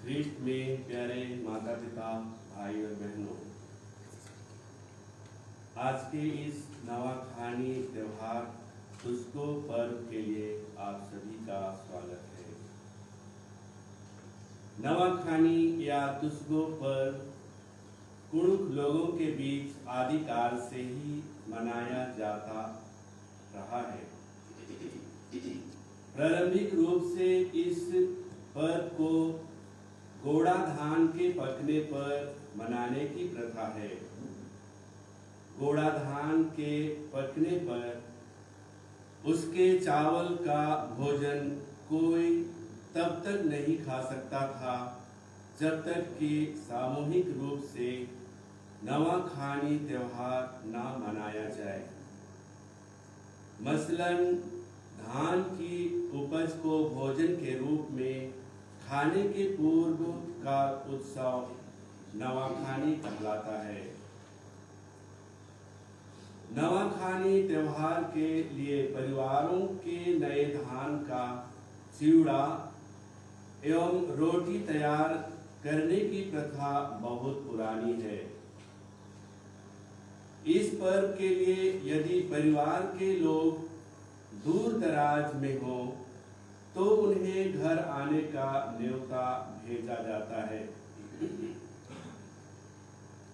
ख्रीष्ट में प्यारे माता पिता भाई और बहनों, आज के इस नवाखानी त्योहार तुस्को पर्व के लिए आप सभी का स्वागत है। नवाखानी या तुस्को पर्व कुड़ुख लोगों के बीच आदिकाल से ही मनाया जाता रहा है। प्रारंभिक रूप से इस पर्व को गोड़ा धान के पकने पर मनाने की प्रथा है। गोड़ा धान के पकने पर उसके चावल का भोजन कोई तब तक नहीं खा सकता था जब तक कि सामूहिक रूप से नवाखानी त्योहार न मनाया जाए। मसलन धान की उपज को भोजन के रूप में खाने के पूर्व का उत्सव नवाखानी कहलाता है। नवाखानी त्योहार के लिए परिवारों के नए धान का चिवड़ा एवं रोटी तैयार करने की प्रथा बहुत पुरानी है। इस पर्व के लिए यदि परिवार के लोग दूर दराज में हो तो उन्हें घर आने का न्योता भेजा जाता है।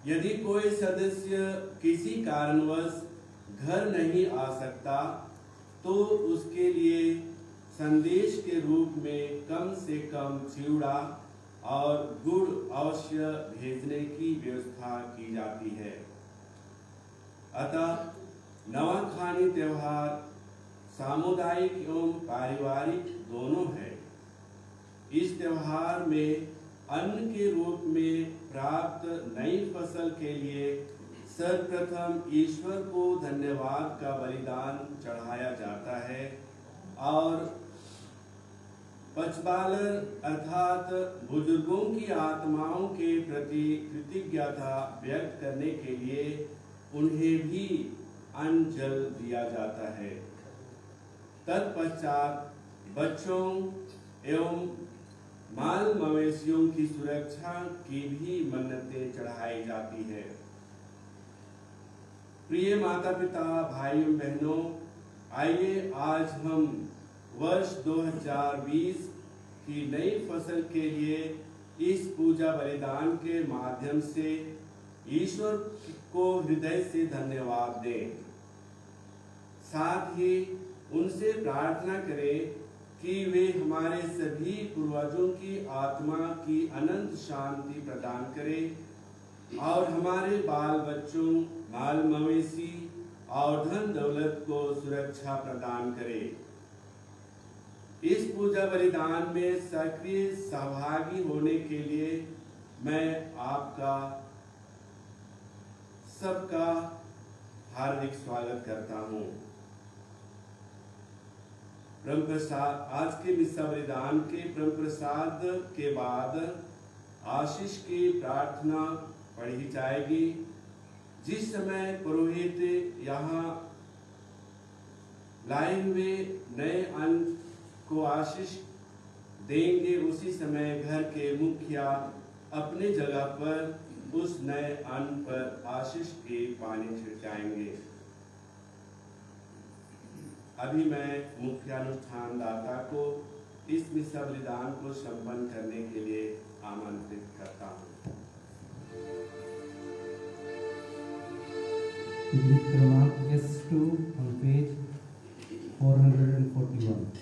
यदि कोई सदस्य किसी कारणवश घर नहीं आ सकता तो उसके लिए संदेश के रूप में कम से कम चिवड़ा और गुड़ अवश्य भेजने की व्यवस्था की जाती है। अतः नवाखानी त्योहार सामुदायिक एवं पारिवारिक दोनों है। इस त्योहार में अन्न के रूप में प्राप्त नई फसल के लिए सर्वप्रथम ईश्वर को धन्यवाद का बलिदान चढ़ाया जाता है और पचबालर अर्थात बुजुर्गों की आत्माओं के प्रति कृतज्ञता व्यक्त करने के लिए उन्हें भी अन्न जल दिया जाता है। तत्पश्चात बच्चों एवं माल मवेशियों की सुरक्षा की भी मन्नतें चढ़ाई जाती है। प्रिय माता पिता भाइयों बहनों, आइए आज हम वर्ष 2020 की नई फसल के लिए इस पूजा बलिदान के माध्यम से ईश्वर को हृदय से धन्यवाद दें। साथ ही उनसे प्रार्थना करें कि वे हमारे सभी पूर्वजों की आत्मा की अनंत शांति प्रदान करें और हमारे बाल बच्चों, माल मवेशी और धन दौलत को सुरक्षा प्रदान करें। इस पूजा बलिदान में सक्रिय सहभागी होने के लिए मैं आपका सबका हार्दिक स्वागत करता हूँ। ब्रह्म प्रसाद आज के मिस्सा बलिदान के ब्रह्म प्रसाद के बाद आशीष की प्रार्थना पढ़ी जाएगी। जिस समय पुरोहित यहाँ लाए हुए नए अन्न को आशीष देंगे, उसी समय घर के मुखिया अपने जगह पर उस नए अन्न पर आशीष के पानी छिड़काएंगे। अभी मैं मुख्यानुष्ठान दाता को इस मिस्सा बलिदान को संपन्न करने के लिए आमंत्रित करता हूँ। क्रमांक S2 on page 441।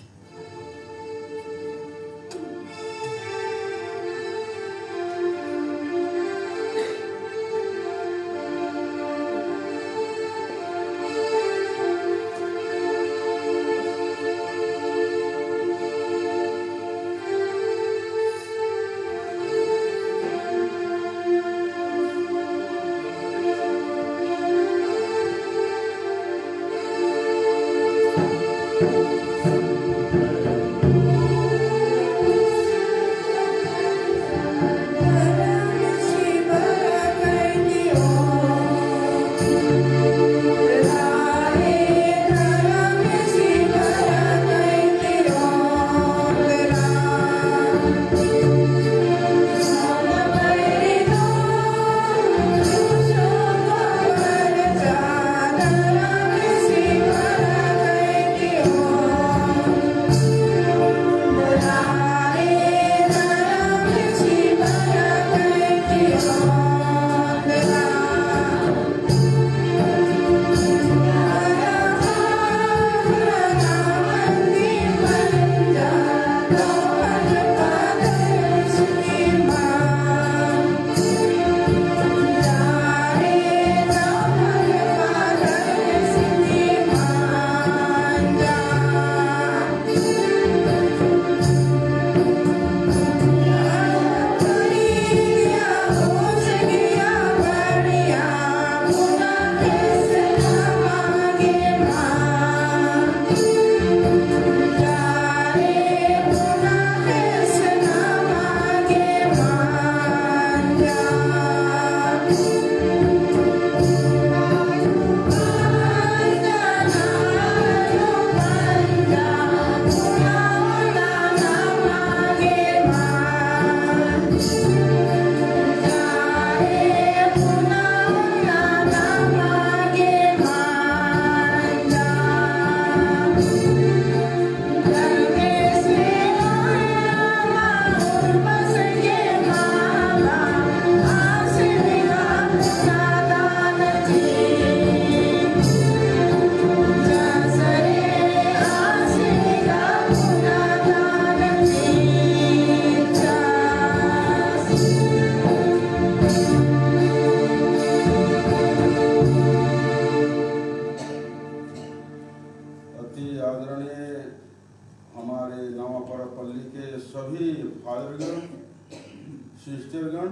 सिस्टरगण,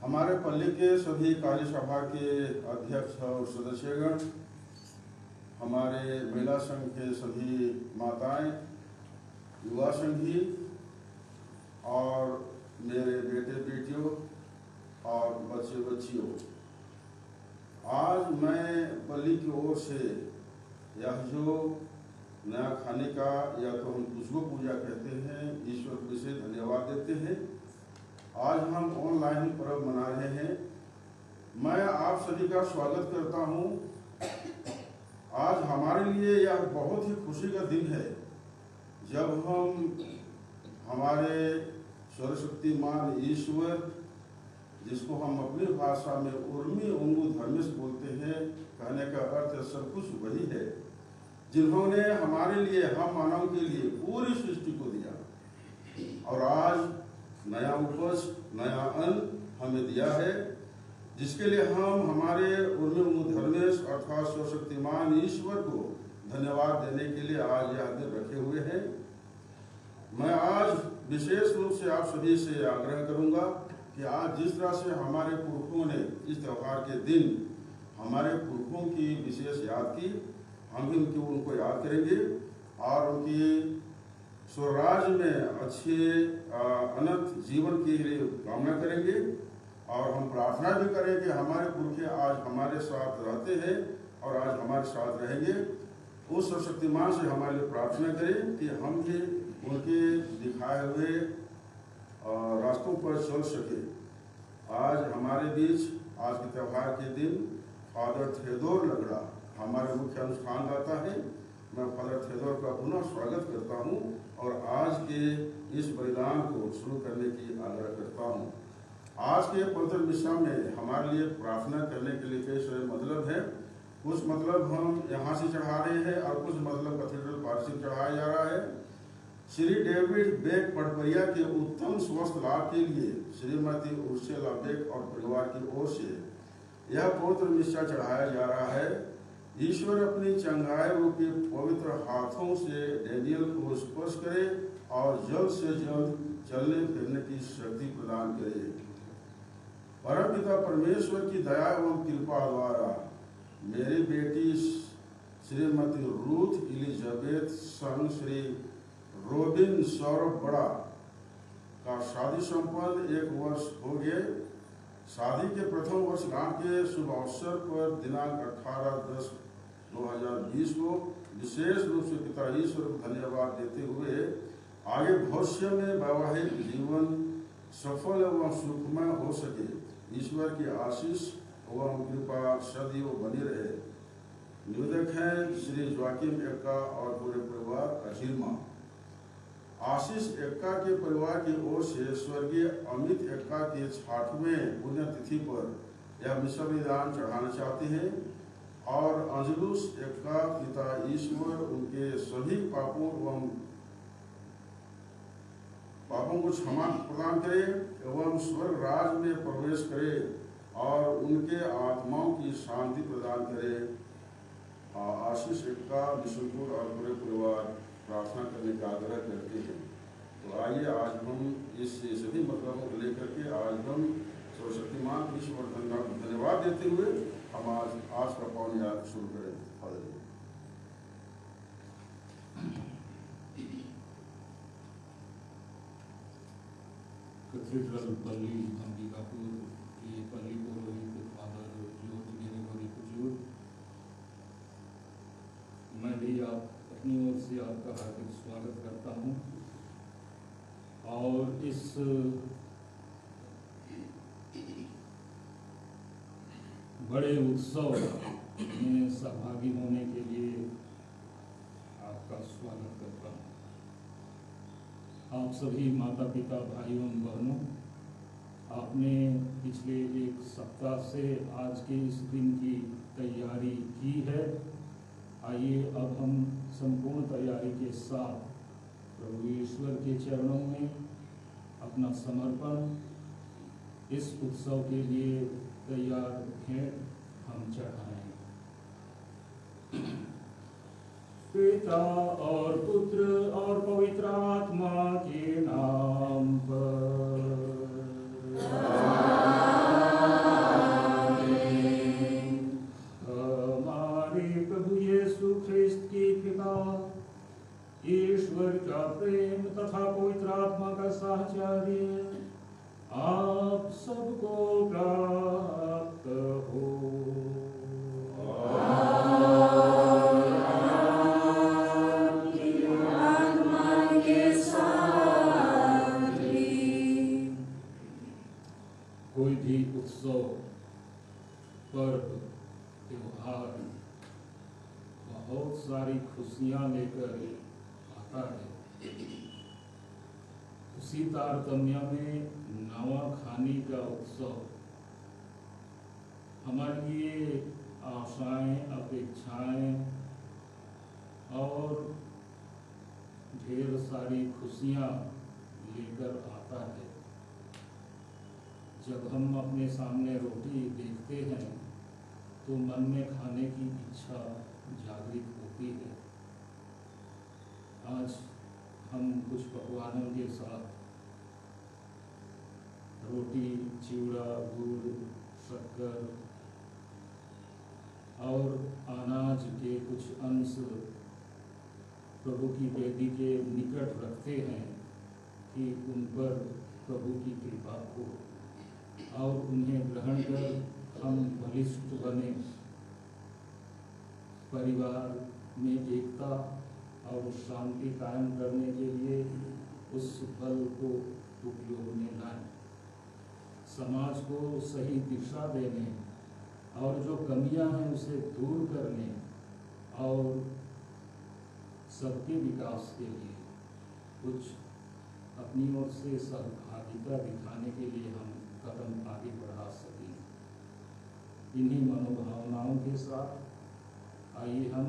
हमारे पल्ली के सभी कार्य सभा के अध्यक्ष और सदस्यगण, हमारे महिला संघ के सभी माताएं, युवा संघी और मेरे बेटे बेटियों और बच्चे बच्चियों, आज मैं पल्ली की ओर से यह जो नया खाने का या तो हम पुष्प पूजा कहते हैं, ईश्वर को विशेष धन्यवाद देते हैं। आज हम ऑनलाइन पर्व मना रहे हैं। मैं आप सभी का स्वागत करता हूं। आज हमारे लिए यह बहुत ही खुशी का दिन है जब हम हमारे सर्वशक्तिमान ईश्वर, जिसको हम अपनी भाषा में उर्मी उंगू धर्मेश बोलते हैं, कहने का अर्थ सब कुछ वही है, जिन्होंने हमारे लिए, हम मानव के लिए पूरी सृष्टि को दिया और आज नया उपज, नया अन्न हमें दिया है, जिसके लिए हम हमारे उर्मी उंगू धर्मेश अर्थात सर्वशक्तिमान ईश्वर को धन्यवाद देने के लिए आज यह दिन रखे हुए हैं। मैं आज विशेष रूप से आप सभी से आग्रह करूंगा कि आज जिस तरह से हमारे पुरखों ने इस त्यौहार के दिन हमारे पुरखों की विशेष याद की, हम भी उनको याद करेंगे और उनकी स्वराज में अच्छे अनंत जीवन के लिए कामना करेंगे और हम प्रार्थना भी करें कि हमारे पुरखे आज हमारे साथ रहते हैं और आज हमारे साथ रहेंगे। उस सर्वशक्तिमान से हमारे लिए प्रार्थना करें कि हम भी उनके दिखाए हुए रास्तों पर चल सके। आज हमारे बीच आज के त्यौहार के दिन फादर थेदोर लगड़ा हमारे मुख्य अनुष्ठान गाता है। मैं फादर थेदोर का पुनः स्वागत करता हूं और आज के इस बलिदान को शुरू करने की आग्रह करता हूं। आज के पवित्र मिशा में हमारे लिए प्रार्थना करने के लिए कई सारे मतलब है। कुछ मतलब हम यहाँ से चढ़ा रहे हैं और कुछ मतलब कैथेड्रल पार्क से चढ़ाया जा रहा है। श्री डेविड बेक पटपरिया के उत्तम स्वस्थ लाभ के लिए श्रीमती उर्सेला बेक और परिवार की ओर से यह पवित्र मिशा चढ़ाया जा रहा है। ईश्वर अपनी चंगाई रूपी पवित्र हाथों से डेनियल को स्पर्श करे और जल्द से जल्द चलने फिरने की शक्ति प्रदान करे। परमपिता परमेश्वर की दया एवं कृपा द्वारा मेरी बेटी श्रीमती रूथ एलिजाबेथ संग श्री रोबिन सौरभ बड़ा का शादी संपन्न 1 वर्ष हो गए। शादी के प्रथम वर्षगांठ के शुभ अवसर पर दिनांक 18/10/2020 को विशेष रूप से पिता ईश्वर को धन्यवाद देते हुए आगे भविष्य में वैवाहिक जीवन सफल एवं सुखमय हो सके, ईश्वर की आशीष एवं कृपा सदैव बनी रहे। निवेदक हैं श्री जोआकिम एक्का और पूरे परिवार अहिरमा। आशीष एक्का के परिवार की ओर से स्वर्गीय अमित एक्का के 60वें पुण्यतिथि पर यह मिशा बलिदान चढ़ाना चाहते हैं और अंजलुस एक्का पिता ईश्वर उनके सभी पापों को क्षमा प्रदान करे एवं स्वर्ग राज में प्रवेश करे और उनके आत्माओं की शांति प्रदान करे। आशीष एक्का विष्णुपुर और पूरे परिवार प्रार्थना करने का आग्रह करते हैं। तो आइए आज हम इस सभी मतलबों को लेकर के आज हम सर्वशक्तिमान ईश्वर को धन्यवाद देते हुए हम आज का पावन याद शुरू करें। कैथेड्रल पल्ली अंबिकापुर के पल्ली पुरोहित फादर जॉर्ज ग्रेगोरी कुजूर, मैं भी अपनी ओर से आपका हार्दिक स्वागत करता हूं और इस बड़े उत्सव में सहभागी होने के लिए आपका स्वागत करता हूं। आप सभी माता पिता भाइयों एवं बहनों, आपने पिछले 1 सप्ताह से आज के इस दिन की तैयारी की है। आइए अब हम संपूर्ण तैयारी के साथ प्रभु ईश्वर के चरणों में अपना समर्पण इस उत्सव के लिए तैयार हैं हम चढ़ाएं। पिता और पुत्र और पवित्र आत्मा के नाम पर। हमारे प्रभु यीशु ख्रिस्त की कृपा, ईश्वर का प्रेम तथा पवित्र आत्मा का साहचर्य आप सबको प्राप्त हो। कोई भी उत्सव, पर्व, त्योहार बहुत सारी खुशियां लेकर आता है। उसी तारतम्य में नवा खाने का उत्सव हमारे लिए आशाएं, अपेक्षाएं और ढेर सारी खुशियां लेकर आता है। जब हम अपने सामने रोटी देखते हैं तो मन में खाने की इच्छा जागृत होती है। आज हम कुछ पकवानों के साथ रोटी, चिवड़ा, गुड़, शक्कर और अनाज के कुछ अंश प्रभु की वेदी के निकट रखते हैं कि उन पर प्रभु की कृपा हो और उन्हें ग्रहण कर हम बलिष्ठ बने, परिवार में एकता और शांति कायम करने के लिए उस बल को उपयोग में लाएं, समाज को सही दिशा देने और जो कमियां हैं उसे दूर करने और सबके विकास के लिए कुछ अपनी ओर से सहभागिता दिखाने के लिए हम कदम आगे बढ़ा सकें। इन्हीं मनोभावनाओं के साथ आइए हम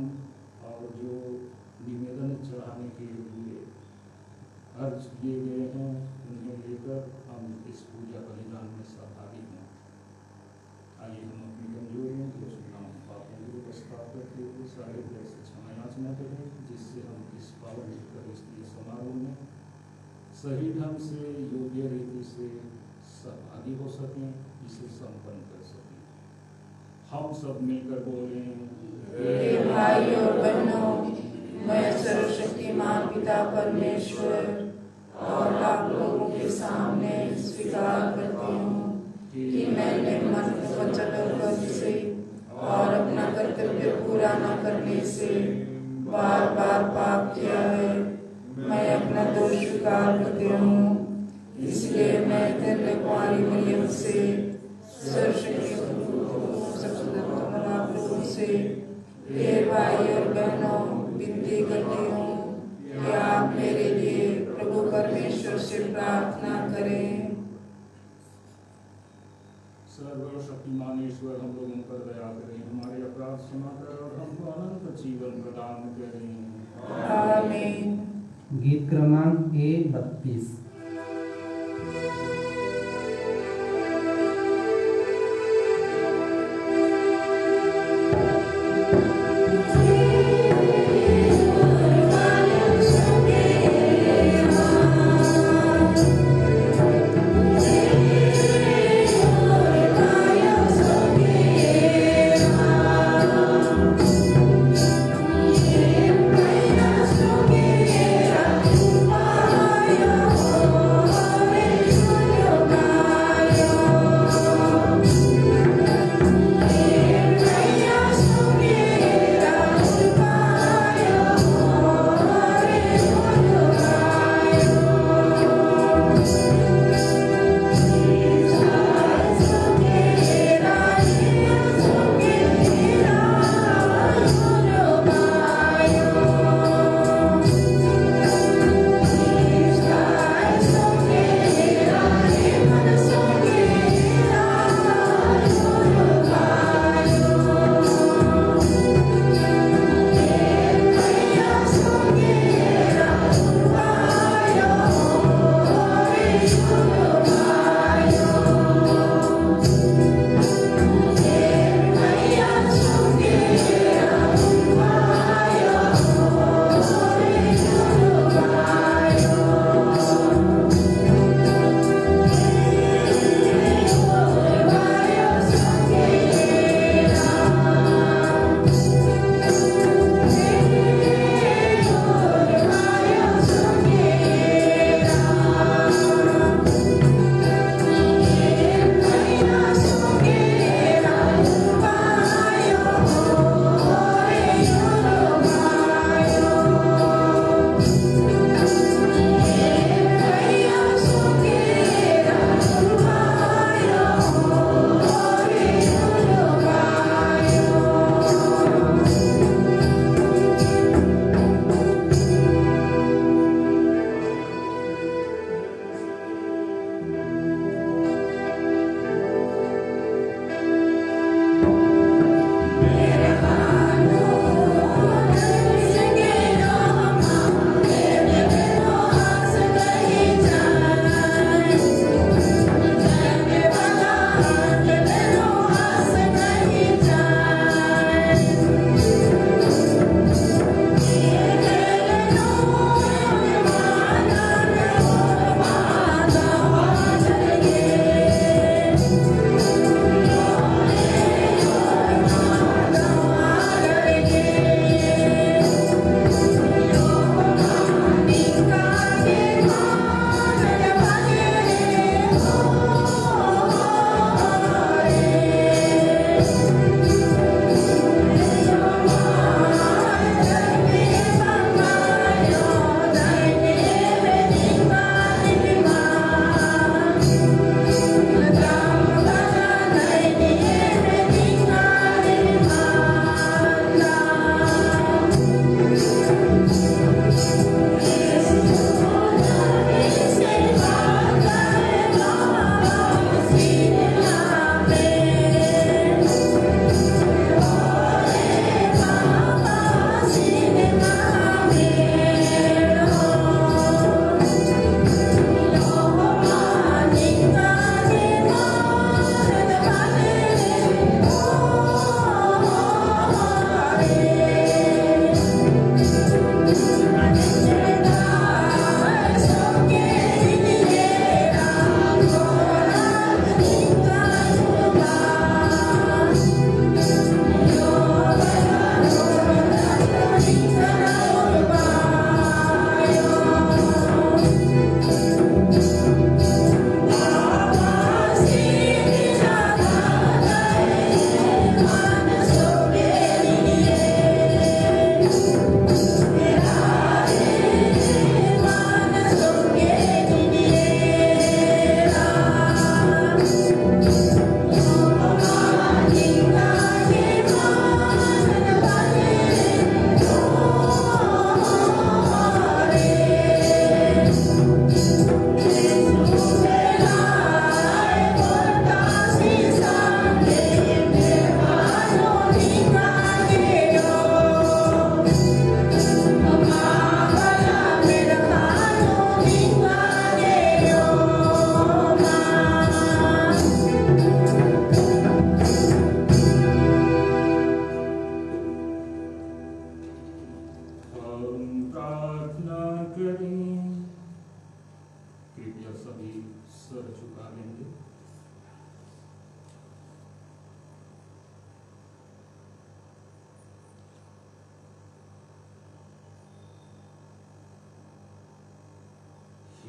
और जो निवेदन चढ़ाने के लिए अर्ज किए गए हैं उन्हें लेकर हम इस पूजा बलिदान में सहभागी हों। आइए हम अपनी कमजोरियों को पापों को प्रस्ताव करते हुए सारे हृदय से क्षमा याचना करें, जिससे हम इस पावन यूकरिस्तीय समारोह में सही ढंग से योग्य रीति से सहभागी हो सकें, इसे संपन्न कर सकें। हम सब मिलकर बोलें, हे भाई और बहनों, मैं सर्वशक्तिमान पिता परमेश्वर और आप लोगों के सामने स्वीकार करती हूँ कि मैंने मन, वचन और कर्म से और अपना कर्तव्य पूरा न करने से बार बार पाप किया है। मैं अपना दोष स्वीकार करती हूँ, इसलिए मैं तेरे कुंवारी मरियम से आप लोगों से हे भाई और बहनों विनती करती हूँ कि आप मेरे लिए प्रभु परमेश्वर से प्रार्थना करें। सर्वशक्तिमान ईश्वर हम लोगों पर दया करें, हमारे अपराध क्षमा कर और हमको अनंत जीवन प्रदान करें। आमीन। गीत क्रमांक A32। Oh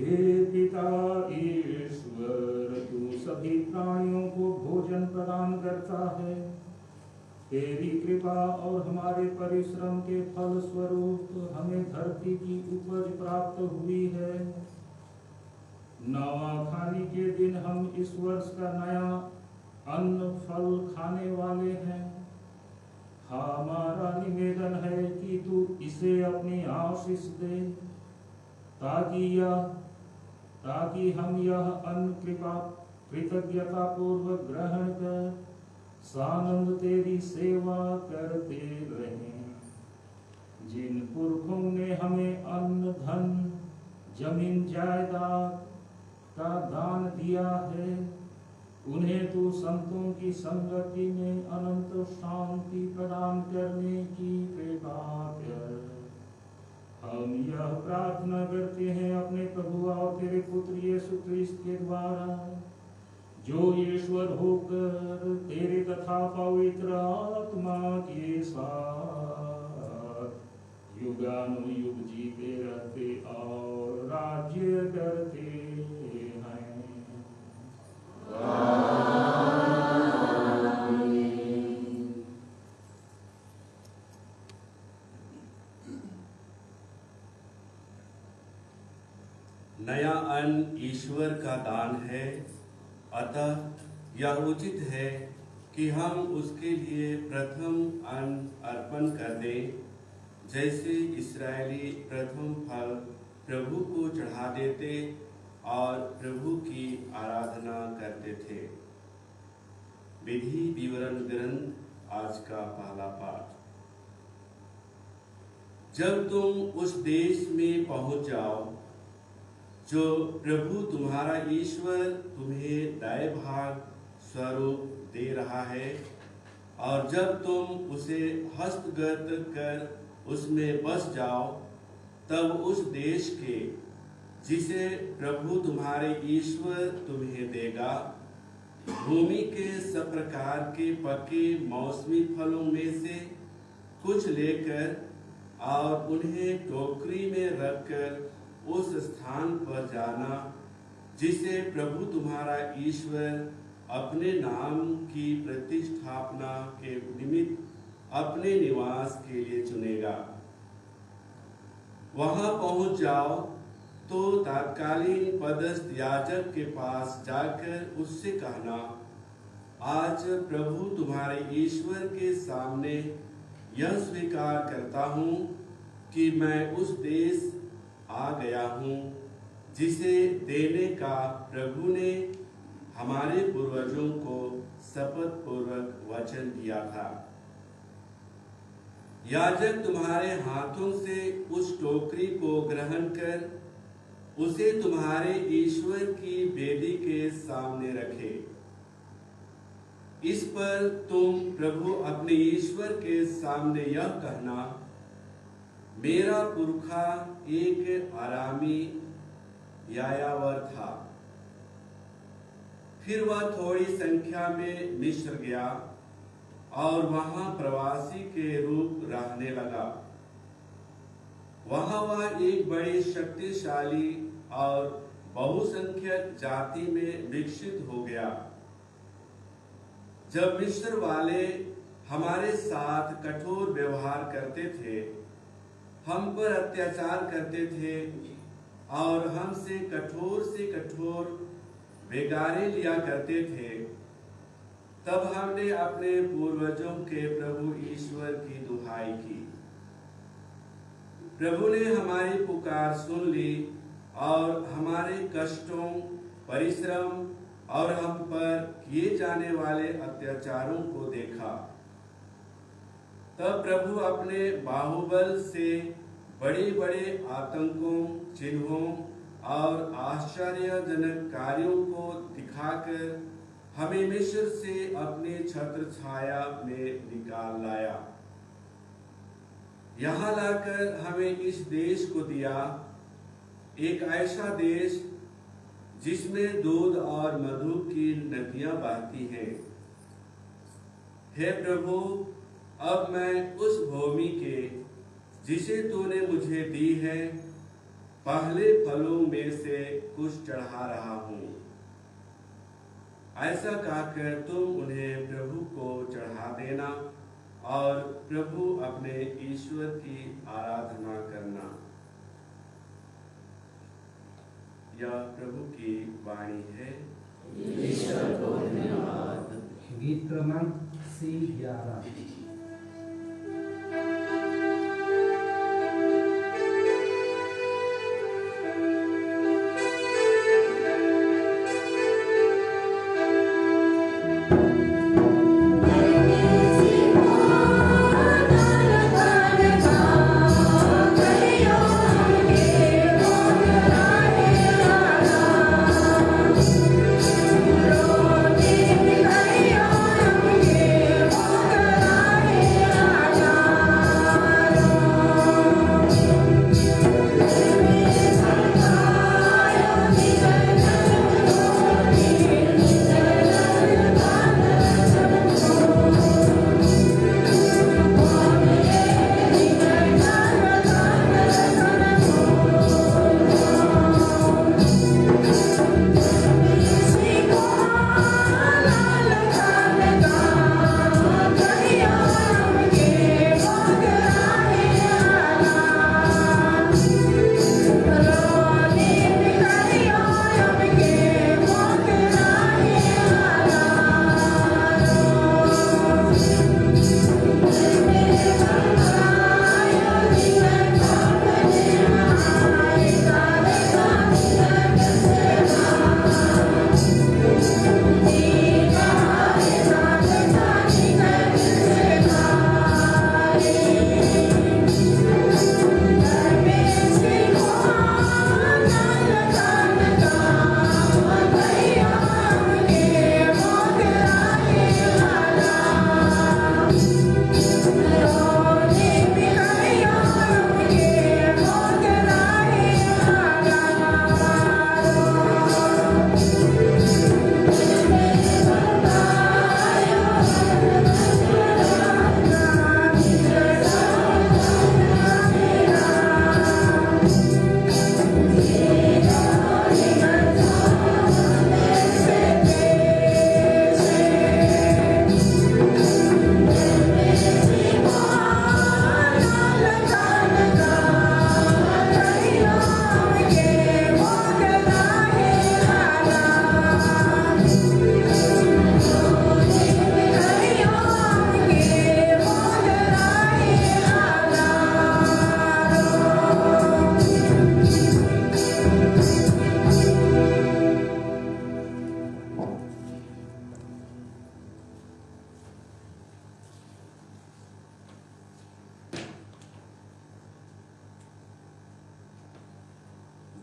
हे पिता ईश्वर, तू सभी प्राणियों को भोजन प्रदान करता है। तेरी कृपा और हमारे परिश्रम के फल स्वरूप हमें धरती की उपज प्राप्त हुई है। नवाखानी के दिन हम इस वर्ष का नया अन्न फल खाने वाले हैं। हमारा निवेदन है कि तू इसे अपनी आशीष दे, ताकि हम यह अन्न कृतज्ञता पूर्वक ग्रहण कर सानंद तेरी सेवा करते रहें। जिन पुरखों ने हमें अन्न धन जमीन जायदाद का दान दिया है, उन्हें तू संतों की संगति में अनंत शांति प्रदान करने की कृपा कर। हम यह प्रार्थना करते हैं अपने प्रभु और तेरे पुत्र यीशु ख्रीस्त के द्वारा, जो ईश्वर होकर तेरे तथा पवित्र आत्मा के साथ युगानुयुग जीते रहते और राज्य करते हैं। नया अन्न ईश्वर का दान है, अतः यह उचित है कि हम उसके लिए प्रथम अन्न अर्पण कर दें, जैसे इस्राएली प्रथम फल प्रभु को चढ़ा देते और प्रभु की आराधना करते थे। विधि विवरण ग्रंथ आज का पहला पाठ। जब तुम उस देश में पहुंच जाओ जो प्रभु तुम्हारा ईश्वर तुम्हें दाएं भाग स्वरूप दे रहा है, और जब तुम उसे हस्तगत कर उसमें बस जाओ, तब उस देश के जिसे प्रभु तुम्हारे ईश्वर तुम्हें देगा, भूमि के सब प्रकार के पके मौसमी फलों में से कुछ लेकर और उन्हें टोकरी में रखकर उस स्थान पर जाना जिसे प्रभु तुम्हारा ईश्वर अपने नाम की प्रतिष्ठापना के निमित्त अपने निवास के लिए चुनेगा। वहां पहुंच जाओ तो तत्कालीन पदस्थ याजक के पास जाकर उससे कहना, आज प्रभु तुम्हारे ईश्वर के सामने यह स्वीकार करता हूँ कि मैं उस देश आ गया हूँ जिसे देने का प्रभु ने हमारे पूर्वजों को शपथ पूर्वक वचन दिया था। याजक तुम्हारे हाथों से उस टोकरी को ग्रहण कर उसे तुम्हारे ईश्वर की वेदी के सामने रखे। इस पर तुम प्रभु अपने ईश्वर के सामने यह कहना, मेरा पुरखा एक आरामी यायावर था, फिर वह थोड़ी संख्या में मिस्र गया और वहां प्रवासी के रूप रहने लगा। वहां वह एक बड़ी शक्तिशाली और बहुसंख्यक जाति में विकसित हो गया। जब मिस्र वाले हमारे साथ कठोर व्यवहार करते थे, हम पर अत्याचार करते थे और हमसे कठोर बेगारे लिया करते थे, तब हमने अपने पूर्वजों के प्रभु ईश्वर की दुहाई की। प्रभु ने हमारी पुकार सुन ली और हमारे कष्टों, परिश्रम और हम पर किए जाने वाले अत्याचारों को देखा। तब प्रभु अपने बाहुबल से बड़े आतंकों, चिन्हों और आश्चर्यजनक कार्यों को दिखाकर हमें मिस्र से अपने छत्र छाया में निकाल लाया। यहाँ लाकर हमें इस देश को दिया, एक ऐसा देश जिसमें दूध और मधु की नदियां बहती हैं। हे प्रभु, अब मैं उस भूमि के जिसे तूने मुझे दी है पहले फलों में से कुछ चढ़ा रहा हूँ। ऐसा कहकर तुम उन्हें प्रभु को चढ़ा देना और प्रभु अपने ईश्वर की आराधना करना। यह प्रभु की वाणी है। ईश्वर को धन्यवाद। गीत क्रमांक C11।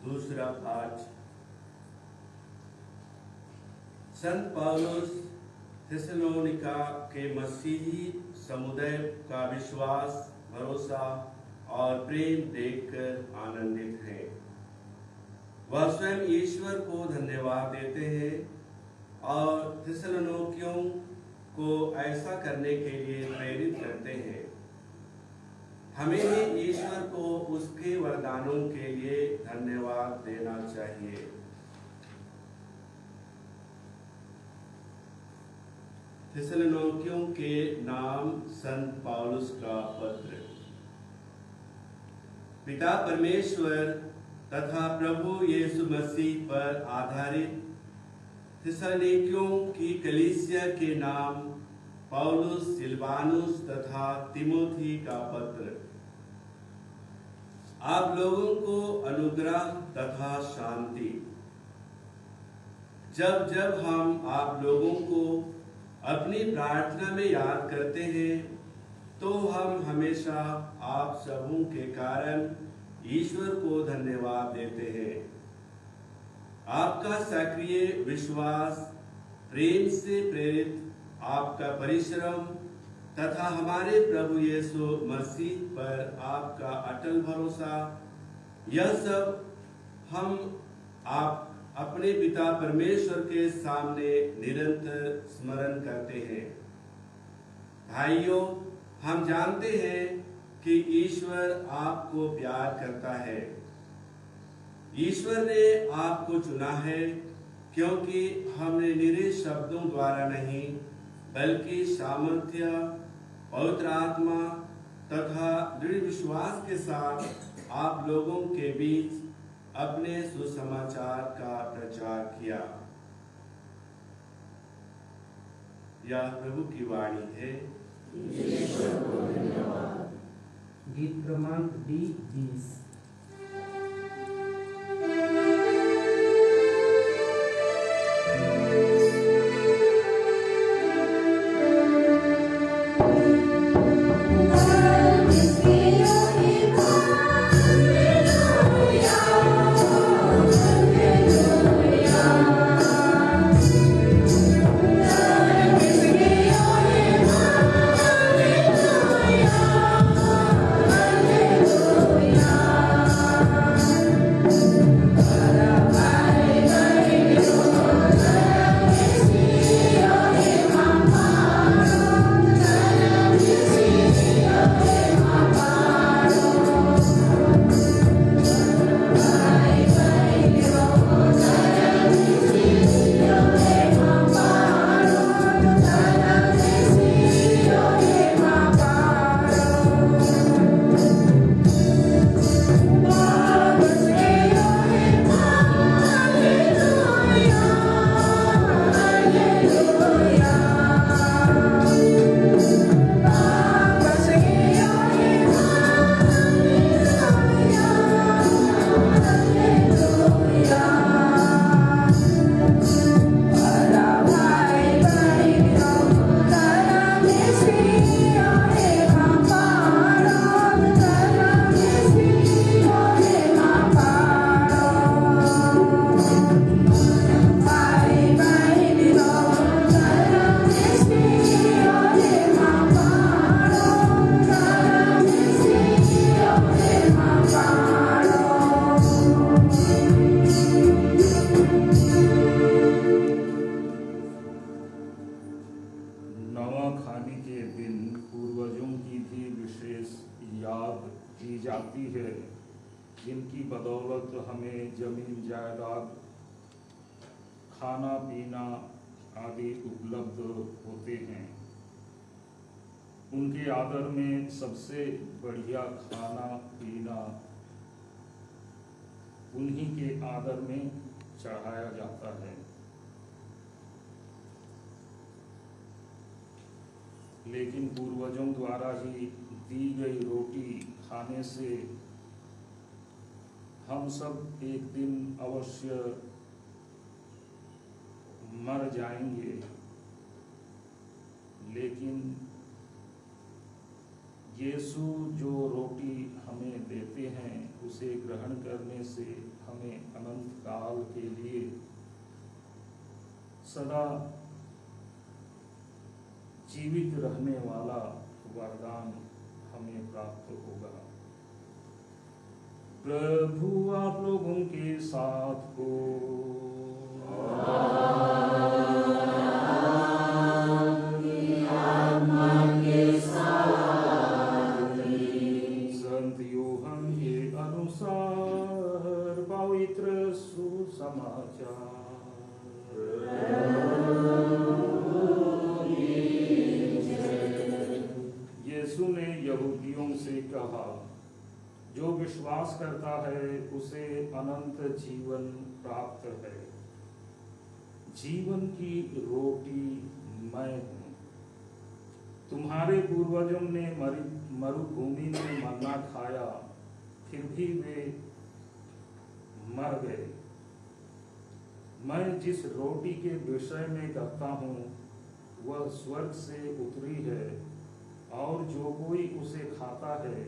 दूसरा पाठ। संत पौलुस थिस्सलुनीका के मसीही समुदाय का विश्वास, भरोसा और प्रेम देखकर आनंदित हैं। वह स्वयं ईश्वर को धन्यवाद देते हैं और थिस्सलुनीकियों को ऐसा करने के लिए प्रेरित करते हैं। हमें भी ईश्वर को उसके वरदानों के लिए धन्यवाद देना चाहिए। थिस्सलुनीकियों के नाम संत पौलुस का पत्र। पिता परमेश्वर तथा प्रभु यीशु मसीह पर आधारित थिस्सलुनीकियों की कलीसिया के नाम पौलुस, सिलवानुस तथा तिमोथी का पत्र। आप लोगों को अनुग्रह तथा शांति। जब जब हम आप लोगों को अपनी प्रार्थना में याद करते हैं तो हम हमेशा आप सबों के कारण ईश्वर को धन्यवाद देते हैं। आपका सक्रिय विश्वास, प्रेम से प्रेरित आपका परिश्रम तथा हमारे प्रभु यीशु मसीह पर आपका अटल भरोसा, यह सब हम आप अपने पिता परमेश्वर के सामने निरंतर स्मरण करते हैं। भाइयों, हम जानते हैं कि ईश्वर आपको प्यार करता है। ईश्वर ने आपको चुना है, क्योंकि हमने निरे शब्दों द्वारा नहीं बल्कि सामर्थ्य, पवित्र आत्मा तथा दृढ़ विश्वास के साथ आप लोगों के बीच अपने सुसमाचार का प्रचार किया। यह प्रभु की वाणी है। गीत क्रमांक D20। जिनकी बदौलत हमें जमीन जायदाद, खाना पीना आदि उपलब्ध होते हैं। उनके आदर में सबसे बढ़िया खाना पीना उन्हीं के आदर में चढ़ाया जाता है। लेकिन पूर्वजों द्वारा ही दी गई रोटी खाने से हम सब एक दिन अवश्य मर जाएंगे, लेकिन यीशु जो रोटी हमें देते हैं उसे ग्रहण करने से हमें अनंत काल के लिए सदा जीवित रहने वाला वरदान हमें प्राप्त होगा। प्रभु आप लोगों के साथ हो। संत यूहन्ना के अनुसार पवित्र सुसमाचार। यीशु ने यहूदियों से कहा, जो विश्वास करता है उसे अनंत जीवन प्राप्त है। जीवन की रोटी मैं हूँ। तुम्हारे पूर्वजों ने मरुभूमि में मन्ना खाया, फिर भी वे मर गए। मैं जिस रोटी के विषय में कहता हूँ वह स्वर्ग से उतरी है, और जो कोई उसे खाता है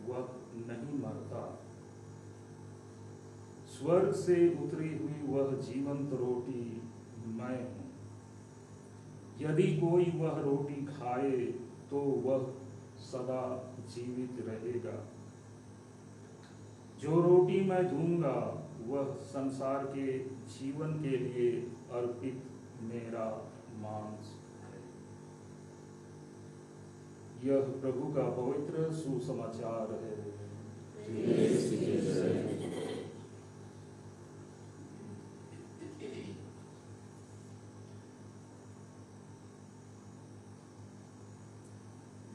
वह नहीं मरता। स्वर्ग से उतरी हुई वह जीवंत रोटी मैं हूँ। यदि कोई वह रोटी खाए तो वह सदा जीवित रहेगा। जो रोटी मैं दूंगा वह संसार के जीवन के लिए अर्पित मेरा मांस है। यह प्रभु का पवित्र सुसमाचार है।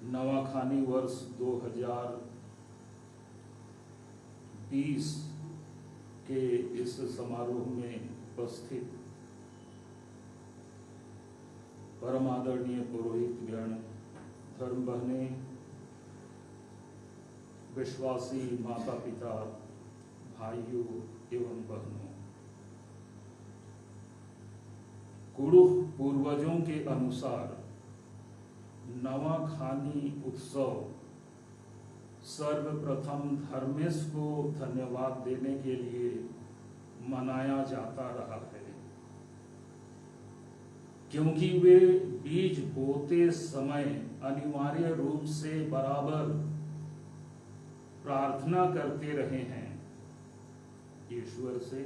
नवाखानी वर्ष 2020 के इस समारोह में उपस्थित परम आदरणीय पुरोहित गण, धर्म बहने, विश्वासी माता पिता, भाइयों एवं बहनों, गुरु पूर्वजों के अनुसार नवाखानी उत्सव सर्वप्रथम धर्मेश को धन्यवाद देने के लिए मनाया जाता रहा है, क्योंकि वे बीज बोते समय अनिवार्य रूप से बराबर प्रार्थना करते रहे हैं ईश्वर से।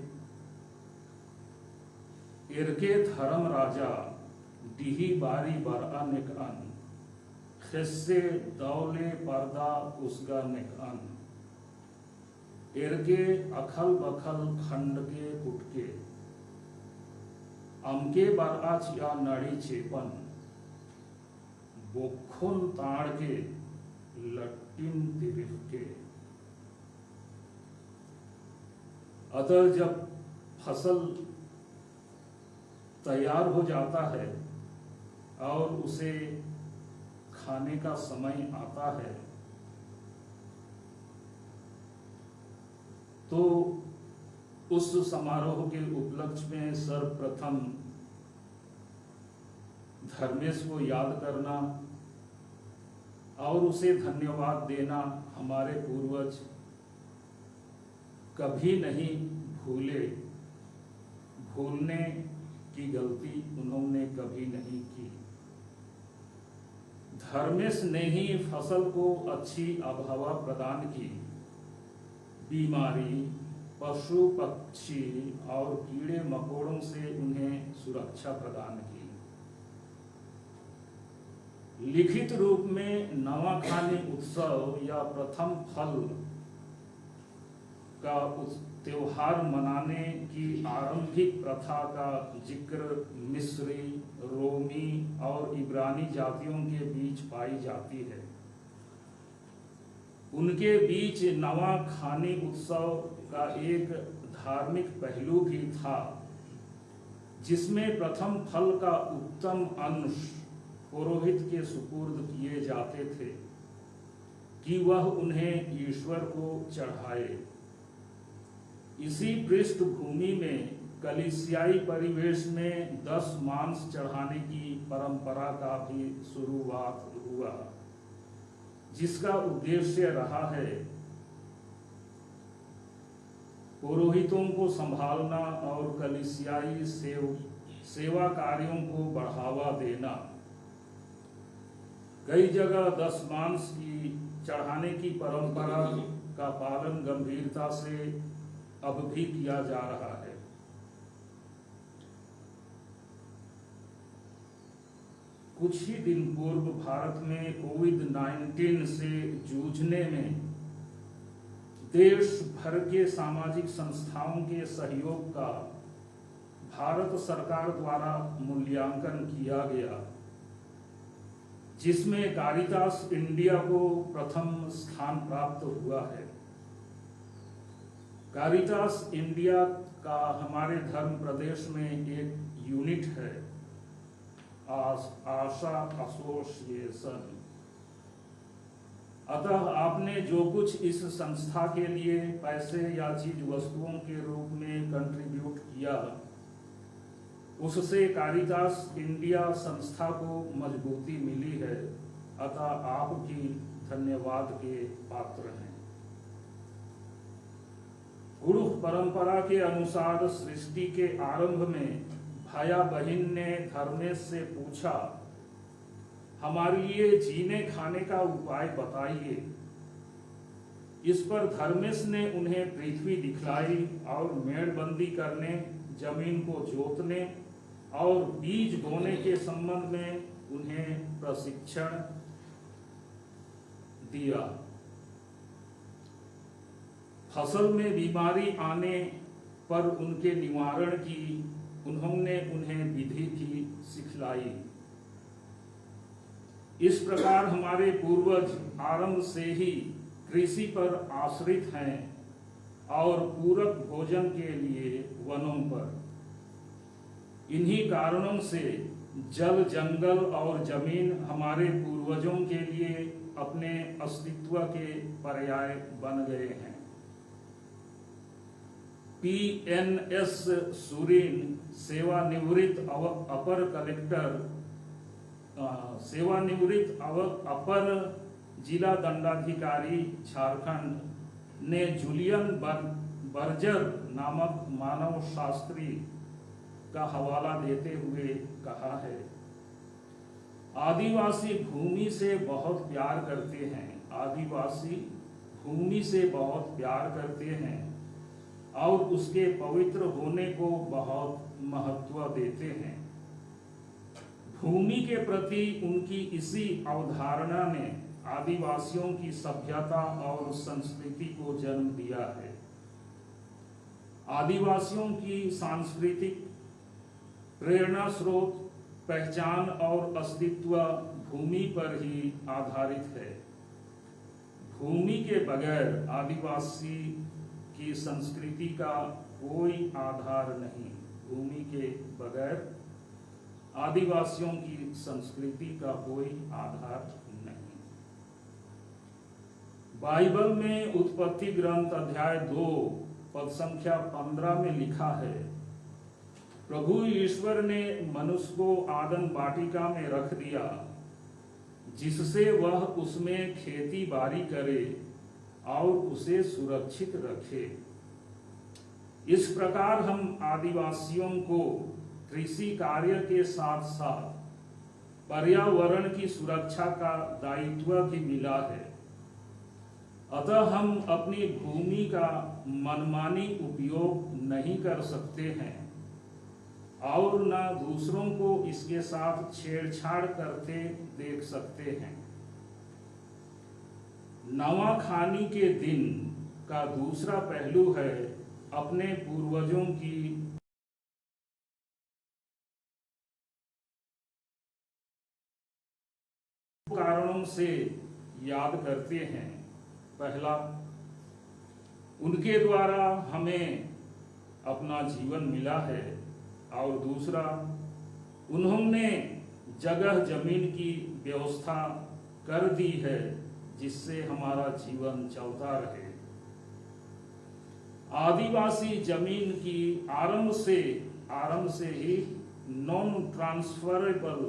इरके धर्म राजा डिही बारी बरा निकान खिस्से दौले पर्दा उसका निकान इरके अखल बखल खंड के कुटके अमके बरा चिया नड़ी चेपन बोखुन ताड़ के लट्टिन तिरिफ के। अतः जब फसल तैयार हो जाता है और उसे खाने का समय आता है, तो उस समारोह के उपलक्ष्य में सर्वप्रथम धर्मेश को याद करना और उसे धन्यवाद देना हमारे पूर्वज कभी नहीं भूले। भूलने की गलती उन्होंने कभी नहीं की। धर्मेश ने ही फसल को अच्छी आबहवा प्रदान की, बीमारी, पशु पक्षी और कीड़े मकोड़ों से उन्हें सुरक्षा प्रदान की। लिखित रूप में नवाखानी उत्सव या प्रथम फल का त्योहार मनाने की आरंभिक प्रथा का जिक्र मिस्री, रोमी और इब्रानी जातियों के बीच पाई जाती है। उनके बीच नवाखानी उत्सव का एक धार्मिक पहलू भी था, जिसमें प्रथम फल का उत्तम अंश पुरोहित के सुपुर्द किए जाते थे कि वह उन्हें ईश्वर को चढ़ाए। इसी पृष्ठभूमि में कलीसियाई परिवेश में 10 मांस चढ़ाने की परंपरा का भी शुरुआत हुआ, जिसका उद्देश्य रहा है पुरोहितों को संभालना और कलीसियाई सेवा कार्यों को बढ़ावा देना। कई जगह 10 मांस की चढ़ाने की परंपरा का पालन गंभीरता से अब भी किया जा रहा है। कुछ ही दिन पूर्व भारत में कोविड-19 से जूझने में देश भर के सामाजिक संस्थाओं के सहयोग का भारत सरकार द्वारा मूल्यांकन किया गया, जिसमें कारितास इंडिया को प्रथम स्थान प्राप्त हुआ है। कारितास इंडिया का हमारे धर्म प्रदेश में एक यूनिट है, आशा एसोसिएशन। अतः आपने जो कुछ इस संस्था के लिए पैसे या चीज वस्तुओं के रूप में कंट्रीब्यूट किया, उससे कारितास इंडिया संस्था को मजबूती मिली है। अतः आप भी धन्यवाद के पात्र हैं। गुरु परंपरा के अनुसार सृष्टि के आरंभ में भाया बहन ने धर्मेश से पूछा, हमारे लिए जीने खाने का उपाय बताइए। इस पर धर्मेश ने उन्हें पृथ्वी दिखलाई और मेड़बंदी करने, जमीन को जोतने और बीज बोने के संबंध में उन्हें प्रशिक्षण दिया। फसल में बीमारी आने पर उनके निवारण की उन्होंने उन्हें विधि भी सिखलाई। इस प्रकार हमारे पूर्वज आरंभ से ही कृषि पर आश्रित हैं और पूरक भोजन के लिए वनों पर। इन्हीं कारणों से जल, जंगल और जमीन हमारे पूर्वजों के लिए अपने अस्तित्व के पर्याय बन गए हैं। PNS सुरीन सेवानिवृत्त अपर जिला दंडाधिकारी झारखंड ने जूलियन बर्जर नामक मानव शास्त्री का हवाला देते हुए कहा है, आदिवासी भूमि से बहुत प्यार करते हैं। आदिवासी भूमि से बहुत प्यार करते हैं और उसके पवित्र होने को बहुत महत्व देते हैं। भूमि के प्रति उनकी इसी अवधारणा ने आदिवासियों की सभ्यता और संस्कृति को जन्म दिया है। आदिवासियों की सांस्कृतिक प्रेरणा स्रोत, पहचान और अस्तित्व भूमि पर ही आधारित है। भूमि के बगैर आदिवासी की संस्कृति का कोई आधार नहीं। भूमि के बगैर आदिवासियों की संस्कृति का कोई आधार नहीं। बाइबल में उत्पत्ति ग्रंथ अध्याय 2 पद संख्या 15 में लिखा है, प्रभु ईश्वर ने मनुष्य को आदन वाटिका में रख दिया, जिससे वह उसमें खेती बाड़ी करे और उसे सुरक्षित रखे। इस प्रकार हम आदिवासियों को कृषि कार्य के साथ साथ पर्यावरण की सुरक्षा का दायित्व भी मिला है। अतः हम अपनी भूमि का मनमानी उपयोग नहीं कर सकते हैं और न दूसरों को इसके साथ छेड़छाड़ करते देख सकते हैं। नवाखानी के दिन का दूसरा पहलू है अपने पूर्वजों की कारणों से याद करते हैं। पहला, उनके द्वारा हमें अपना जीवन मिला है और दूसरा, उन्होंने जगह जमीन की व्यवस्था कर दी है जिससे हमारा जीवन चलता रहे। आदिवासी जमीन की आरंभ से ही नॉन ट्रांसफरेबल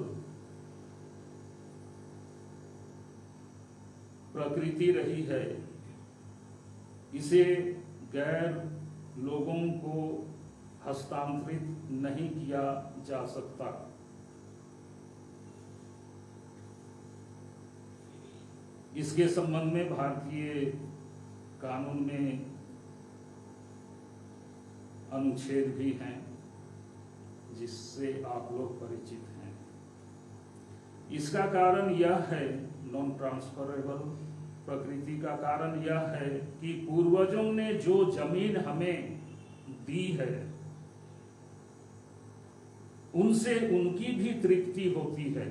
प्रकृति रही है। इसे गैर लोगों को हस्तांतरित नहीं किया जा सकता। इसके संबंध में भारतीय कानून में अनुच्छेद भी हैं जिससे आप लोग परिचित हैं। इसका कारण यह है, नॉन ट्रांसफरेबल प्रकृति का कारण यह है कि पूर्वजों ने जो जमीन हमें दी है उनसे उनकी भी तृप्ति होती है।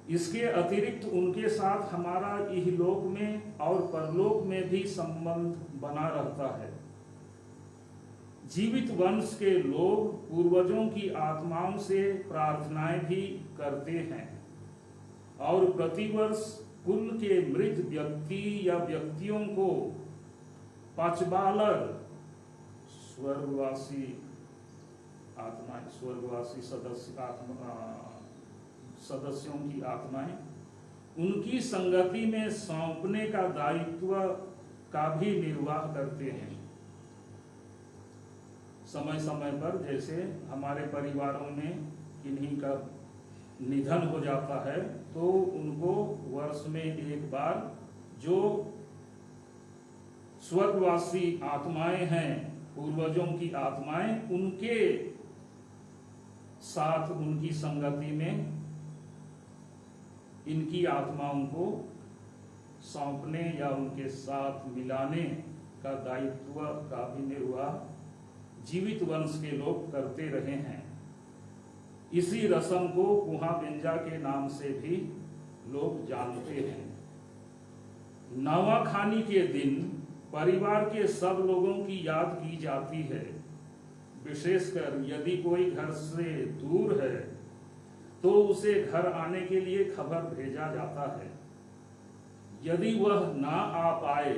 इसके अतिरिक्त उनके साथ हमारा इहलोक में और परलोक में भी संबंध बना रहता है। जीवित वंश के लोग पूर्वजों की आत्माओं से प्रार्थनाएं भी करते हैं और प्रतिवर्ष कुल के मृत व्यक्ति या व्यक्तियों को पांचबालर स्वर्गवासी सदस्यों की आत्माएं उनकी संगति में सौंपने का दायित्व का भी निर्वाह करते हैं। समय समय पर जैसे हमारे परिवारों में किन्हीं का निधन हो जाता है तो उनको वर्ष में एक बार जो स्वर्गवासी आत्माएं हैं, पूर्वजों की आत्माएं, उनके साथ उनकी संगति में इनकी आत्माओं को सौंपने या उनके साथ मिलाने का दायित्व का भी निर्वाह जीवित वंश के लोग करते रहे हैं। इसी रस्म को कुहा-बिंजा के नाम से भी लोग जानते हैं। नवाखानी के दिन परिवार के सब लोगों की याद की जाती है। विशेषकर यदि कोई घर से दूर है तो उसे घर आने के लिए खबर भेजा जाता है। यदि वह ना आ पाए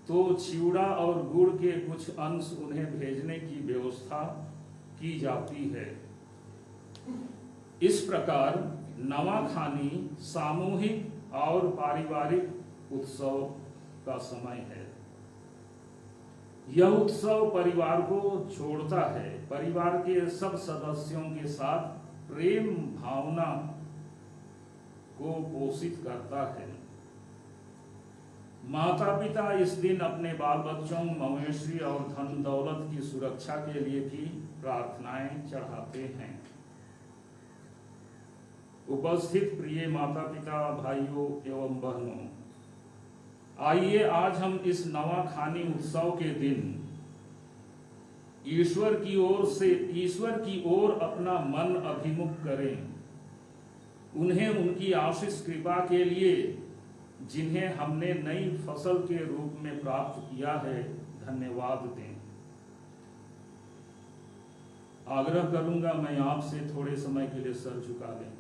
तो चिवड़ा और गुड़ के कुछ अंश उन्हें भेजने की व्यवस्था की जाती है। इस प्रकार नवाखानी सामूहिक और पारिवारिक उत्सव का समय है। यह उत्सव परिवार को जोड़ता है, परिवार के सब सदस्यों के साथ प्रेम भावना को पोषित करता है। माता पिता इस दिन अपने बाल बच्चों, मवेशी और धन दौलत की सुरक्षा के लिए भी प्रार्थनाएं चढ़ाते हैं। उपस्थित प्रिय माता पिता, भाइयों एवं बहनों, आइए आज हम इस नवाखानी उत्सव के दिन ईश्वर की ओर अपना मन अभिमुख करें। उन्हें उनकी आशीष कृपा के लिए जिन्हें हमने नई फसल के रूप में प्राप्त किया है, धन्यवाद दें। आग्रह करूंगा मैं आपसे थोड़े समय के लिए सर झुका लें।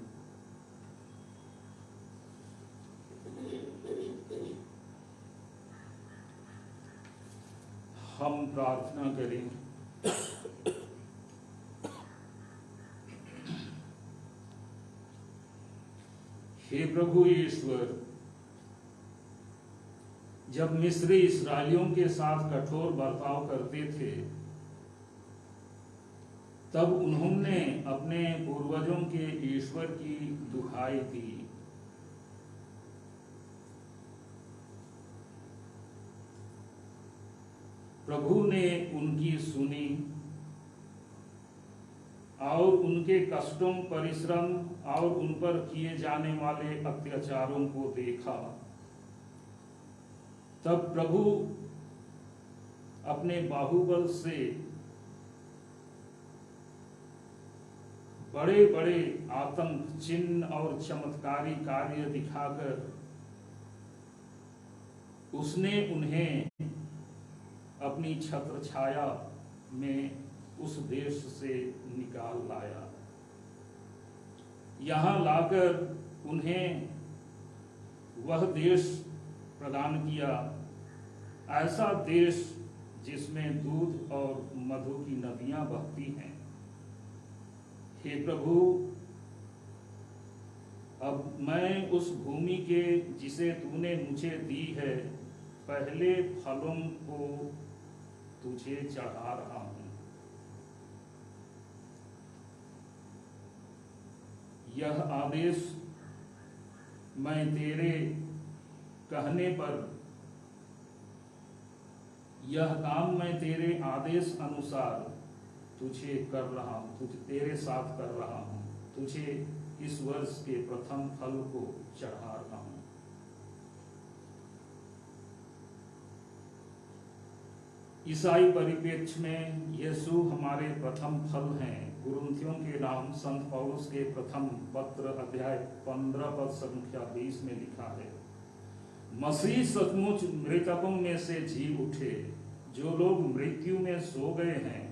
हम प्रार्थना करें। हे प्रभु ईश्वर, जब मिस्री इस्राएलियों के साथ कठोर बर्ताव करते थे तब उन्होंने अपने पूर्वजों के ईश्वर की दुहाई दी। प्रभु ने उनकी सुनी और उनके कष्टों, परिश्रम और उन पर किए जाने वाले अत्याचारों को देखा। तब प्रभु अपने बाहुबल से बड़े बड़े आतंक, चिन्ह और चमत्कारी कार्य दिखाकर उसने उन्हें अपनी छत्र छाया में उस देश से निकाल लाया। यहाँ लाकर उन्हें वह देश प्रदान किया, ऐसा देश जिसमें दूध और मधु की नदियां बहती हैं। हे प्रभु, अब मैं उस भूमि के जिसे तूने मुझे दी है पहले फलों को तुझे चढ़ा रहा हूं। यह आदेश मैं तेरे कहने पर, यह काम मैं तेरे आदेश अनुसार तुझे कर रहा हूं, तुझे तेरे साथ कर रहा हूं। तुझे इस वर्ष के प्रथम फल को चढ़ा रहा हूं। ईसाई परिप्रेक्ष्य में यीशु हमारे प्रथम फल हैं। कुरिन्थियों के नाम संत पौलुस के प्रथम पत्र अध्याय 15 पद संख्या 20 में लिखा है, मसीह सचमुच मृतकों में से जी उठे। जो लोग मृत्यु में सो गए हैं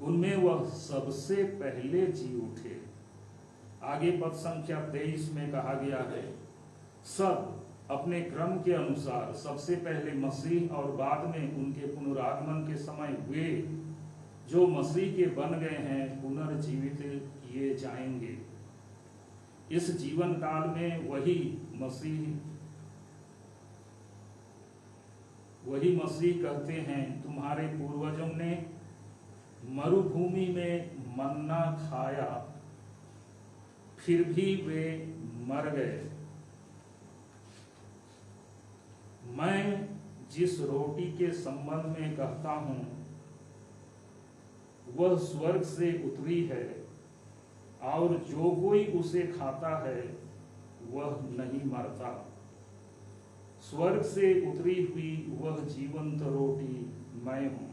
उनमें वह सबसे पहले जी उठे। आगे पद संख्या 23 में कहा गया है, सब अपने क्रम के अनुसार सबसे पहले मसीह और बाद में उनके पुनरागमन के समय वे जो मसीह के बन गए हैं पुनर्जीवित किए जाएंगे। इस जीवन काल में वही मसीह कहते हैं, तुम्हारे पूर्वजों ने मरुभूमि में मन्ना खाया फिर भी वे मर गए। मैं जिस रोटी के संबंध में कहता हूं वह स्वर्ग से उतरी है और जो कोई उसे खाता है वह नहीं मरता। स्वर्ग से उतरी हुई वह जीवंत रोटी मैं हूं।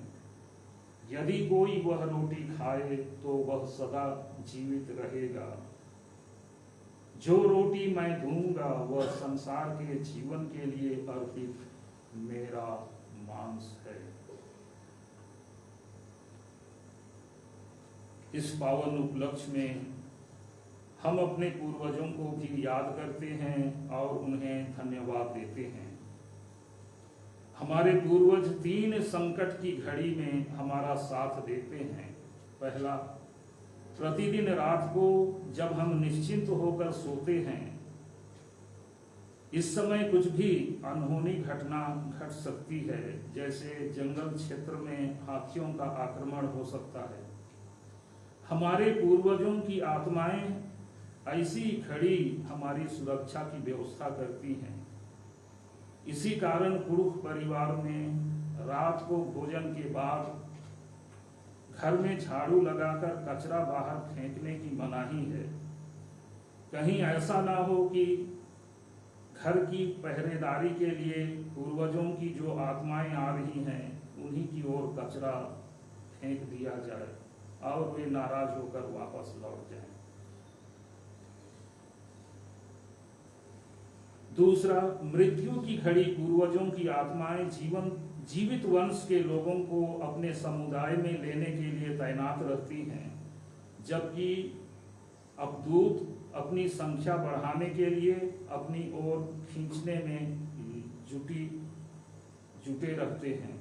यदि कोई वह रोटी खाए तो वह सदा जीवित रहेगा। जो रोटी मैं दूंगा वह संसार के जीवन के लिए अर्पित मेरा मांस है। इस पावन उपलक्ष्य में हम अपने पूर्वजों को भी याद करते हैं और उन्हें धन्यवाद देते हैं। हमारे पूर्वज 3 संकट की घड़ी में हमारा साथ देते हैं। पहला, प्रतिदिन रात को जब हम निश्चिंत होकर सोते हैं, इस समय कुछ भी अनहोनी घटना घट सकती है, जैसे जंगल क्षेत्र में हाथियों का आक्रमण हो सकता है। हमारे पूर्वजों की आत्माएं ऐसी घड़ी हमारी सुरक्षा की व्यवस्था करती हैं। इसी कारण पुरुष परिवार में रात को भोजन के बाद घर में झाड़ू लगाकर कचरा बाहर फेंकने की मनाही है। कहीं ऐसा ना हो कि घर की पहरेदारी के लिए पूर्वजों की जो आत्माएं आ रही हैं, उन्हीं की ओर कचरा फेंक दिया जाए और वे नाराज होकर वापस लौट जाएं। दूसरा, मृत्यु की घड़ी पूर्वजों की आत्माएं जीवित वंश के लोगों को अपने समुदाय में लेने के लिए तैनात रहती हैं, जबकि अवधूत अपनी संख्या बढ़ाने के लिए अपनी ओर खींचने में जुटे रहते हैं।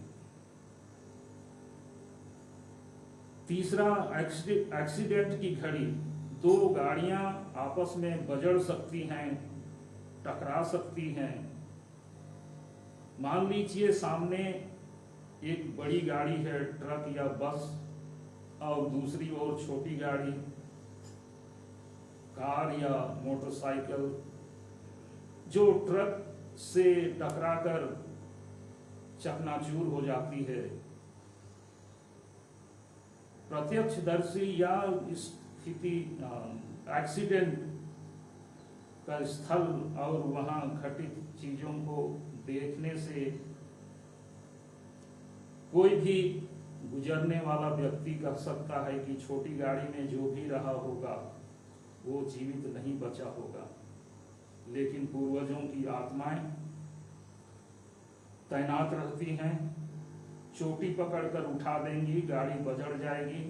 तीसरा, एक्सीडेंट की घड़ी 2 गाड़ियां आपस में बजड़ सकती हैं, टकरा सकती हैं। मान लीजिए सामने एक बड़ी गाड़ी है, ट्रक या बस, और दूसरी ओर छोटी गाड़ी, कार या मोटरसाइकिल, जो ट्रक से टकराकर चकनाचूर हो जाती है। प्रत्यक्षदर्शी या स्थिति एक्सीडेंट का स्थल और वहां घटित चीजों को देखने से कोई भी गुजरने वाला व्यक्ति कह सकता है कि छोटी गाड़ी में जो भी रहा होगा वो जीवित नहीं बचा होगा। लेकिन पूर्वजों की आत्माएं तैनात रहती हैं, चोटी पकड़कर उठा देंगी, गाड़ी बजड़ जाएगी,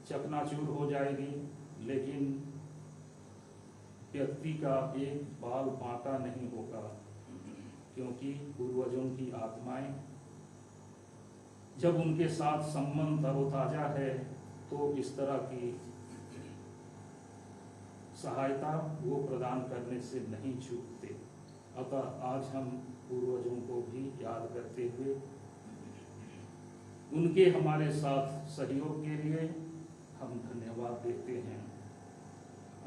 चकनाचूर हो जाएगी, लेकिन व्यक्ति का एक बाल बांका नहीं होगा, क्योंकि पूर्वजों की आत्माएं जब उनके साथ संबंध तरोताजा है तो इस तरह की सहायता वो प्रदान करने से नहीं चूकते। अतः आज हम पूर्वजों को भी याद करते हुए उनके हमारे साथ सहयोग के लिए हम धन्यवाद देते हैं।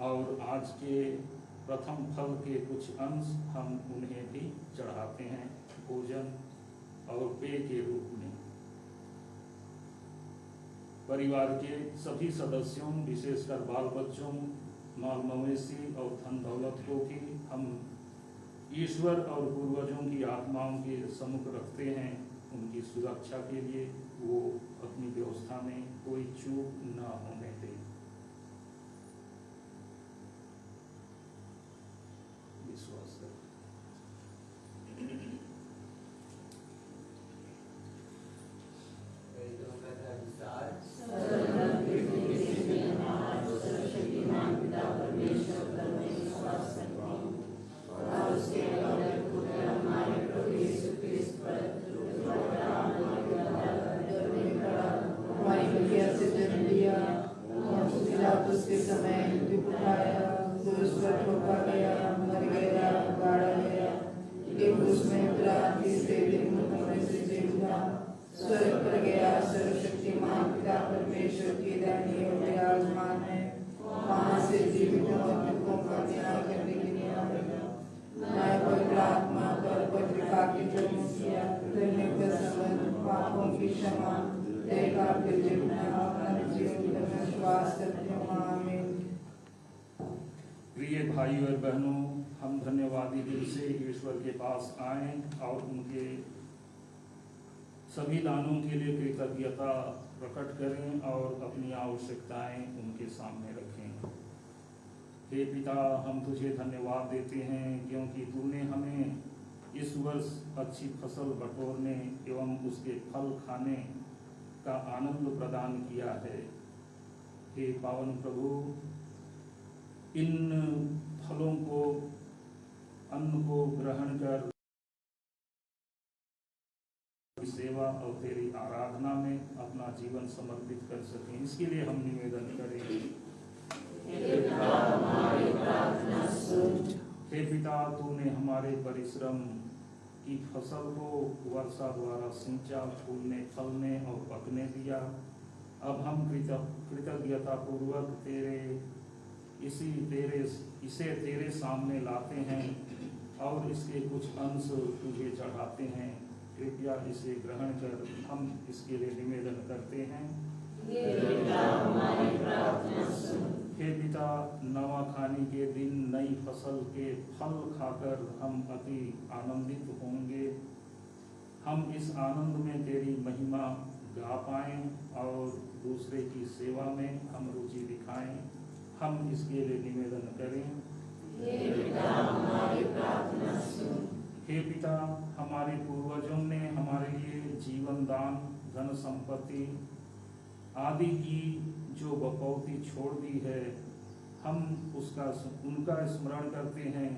और आज के प्रथम फल के कुछ अंश हम उन्हें भी चढ़ाते हैं भोजन और पेय के रूप में। परिवार के सभी सदस्यों, विशेषकर बाल बच्चों, माल मवेशी और धन दौलत को भी हम ईश्वर और पूर्वजों की आत्माओं के सम्मुख रखते हैं। उनकी सुरक्षा के लिए वो अपनी व्यवस्था में कोई चूक न होने दें। विश्वास करें। उसके समय मृत्यु उठाया, क्रूस पर ठोका गया, मर गया, गाड़ा गया, लेकिन उसमें उतरा, तीसरे दिन मृतकों में से जी उठा, स्वर्ग पर गया, सर्वशक्तिमान पिता परमेश्वर की दाहिनी ओर विराजमान है, वहां से जीवितों और मृतकों का न्याय करने के लिए आएगा। मैं पवित्र आत्मा पर पत्रिका की जन्म किया, धन्य का संबंध, पापों की क्षमा, देह का फिर जीवना, अपना जीवन में विश्वास करते हैं। आमीन। प्रिय भाई और बहनों, हम धन्यवादी दिल से ईश्वर के पास आए और उनके सभी दानों के लिए कृतज्ञता प्रकट करें और अपनी आवश्यकताएं उनके सामने रखें। हे पिता, हम तुझे धन्यवाद देते हैं क्योंकि तूने हमें इस वर्ष अच्छी फसल बटोरने एवं उसके फल खाने का आनंद प्रदान किया है। हे पावन प्रभु, इन फलों को, अन्न को ग्रहण कर सेवा और तेरी आराधना में अपना जीवन समर्पित कर सकें, इसके लिए हम निवेदन करेंगे। हे पिता, तूने हमारे परिश्रम की फसल को वर्षा द्वारा सिंचा, फूलने, फलने और पकने दिया। अब हम कृतज्ञता पूर्वक इसे तेरे सामने लाते हैं और इसके कुछ अंश तुझे चढ़ाते हैं। कृपया इसे ग्रहण कर हम इसके लिए निवेदन करते हैं। हे पिता, नवाखानी के दिन नई फसल के फल खाकर हम अति आनंदित होंगे। हम इस आनंद में तेरी महिमा गा पाएं और दूसरे की सेवा में हम रुचि दिखाएं। हम इसके लिए निवेदन करें। हे पिता, हमारे पूर्वजों ने हमारे लिए जीवन दान, धन संपत्ति आदि की जो बकौती छोड़ दी है, हम उनका स्मरण करते हैं।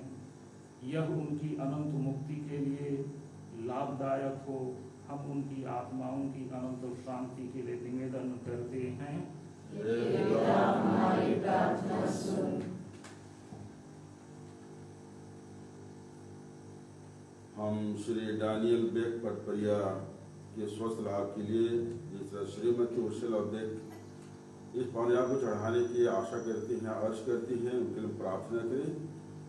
यह उनकी अनंत मुक्ति के लिए लाभदायक हो। हम उनकी आत्माओं की अनंत शांति के लिए निवेदन करते हैं। हम श्री डैनियल बेक पटपरिया के स्वस्थ लाभ के लिए जिस तरह श्रीमती उर्सुला बेक इस पौनिया को चढ़ाने की आशा करती हैं, अर्ज करती हैं, उनके लिए प्रार्थना करें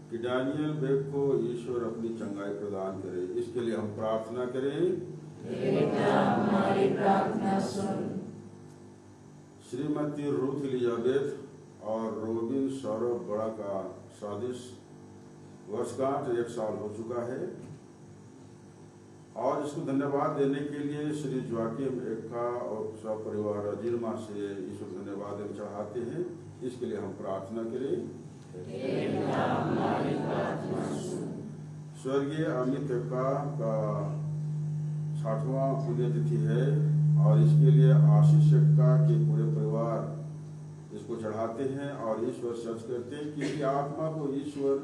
कि डैनियल बेक को ईश्वर अपनी चंगाई प्रदान करे। इसके लिए हम प्रार्थना करें। श्रीमती रूथ एलिजाबेथ और रोबिन सौरभ बड़ा का स्वादिष्ट वर्षगांठ 1 साल हो चुका है और इसको धन्यवाद देने के लिए श्री जोआकिम एक्का और सब परिवार अजीरमा से ईश्वर धन्यवाद हम चढ़ाते हैं। इसके लिए हम प्रार्थना करें। स्वर्गीय अमित एक्का का 60वां पुण्यतिथि है और इसके लिए आशीष एक्का के पूरे परिवार इसको चढ़ाते हैं और ईश्वर सच करते हैं कि इसकी आत्मा को ईश्वर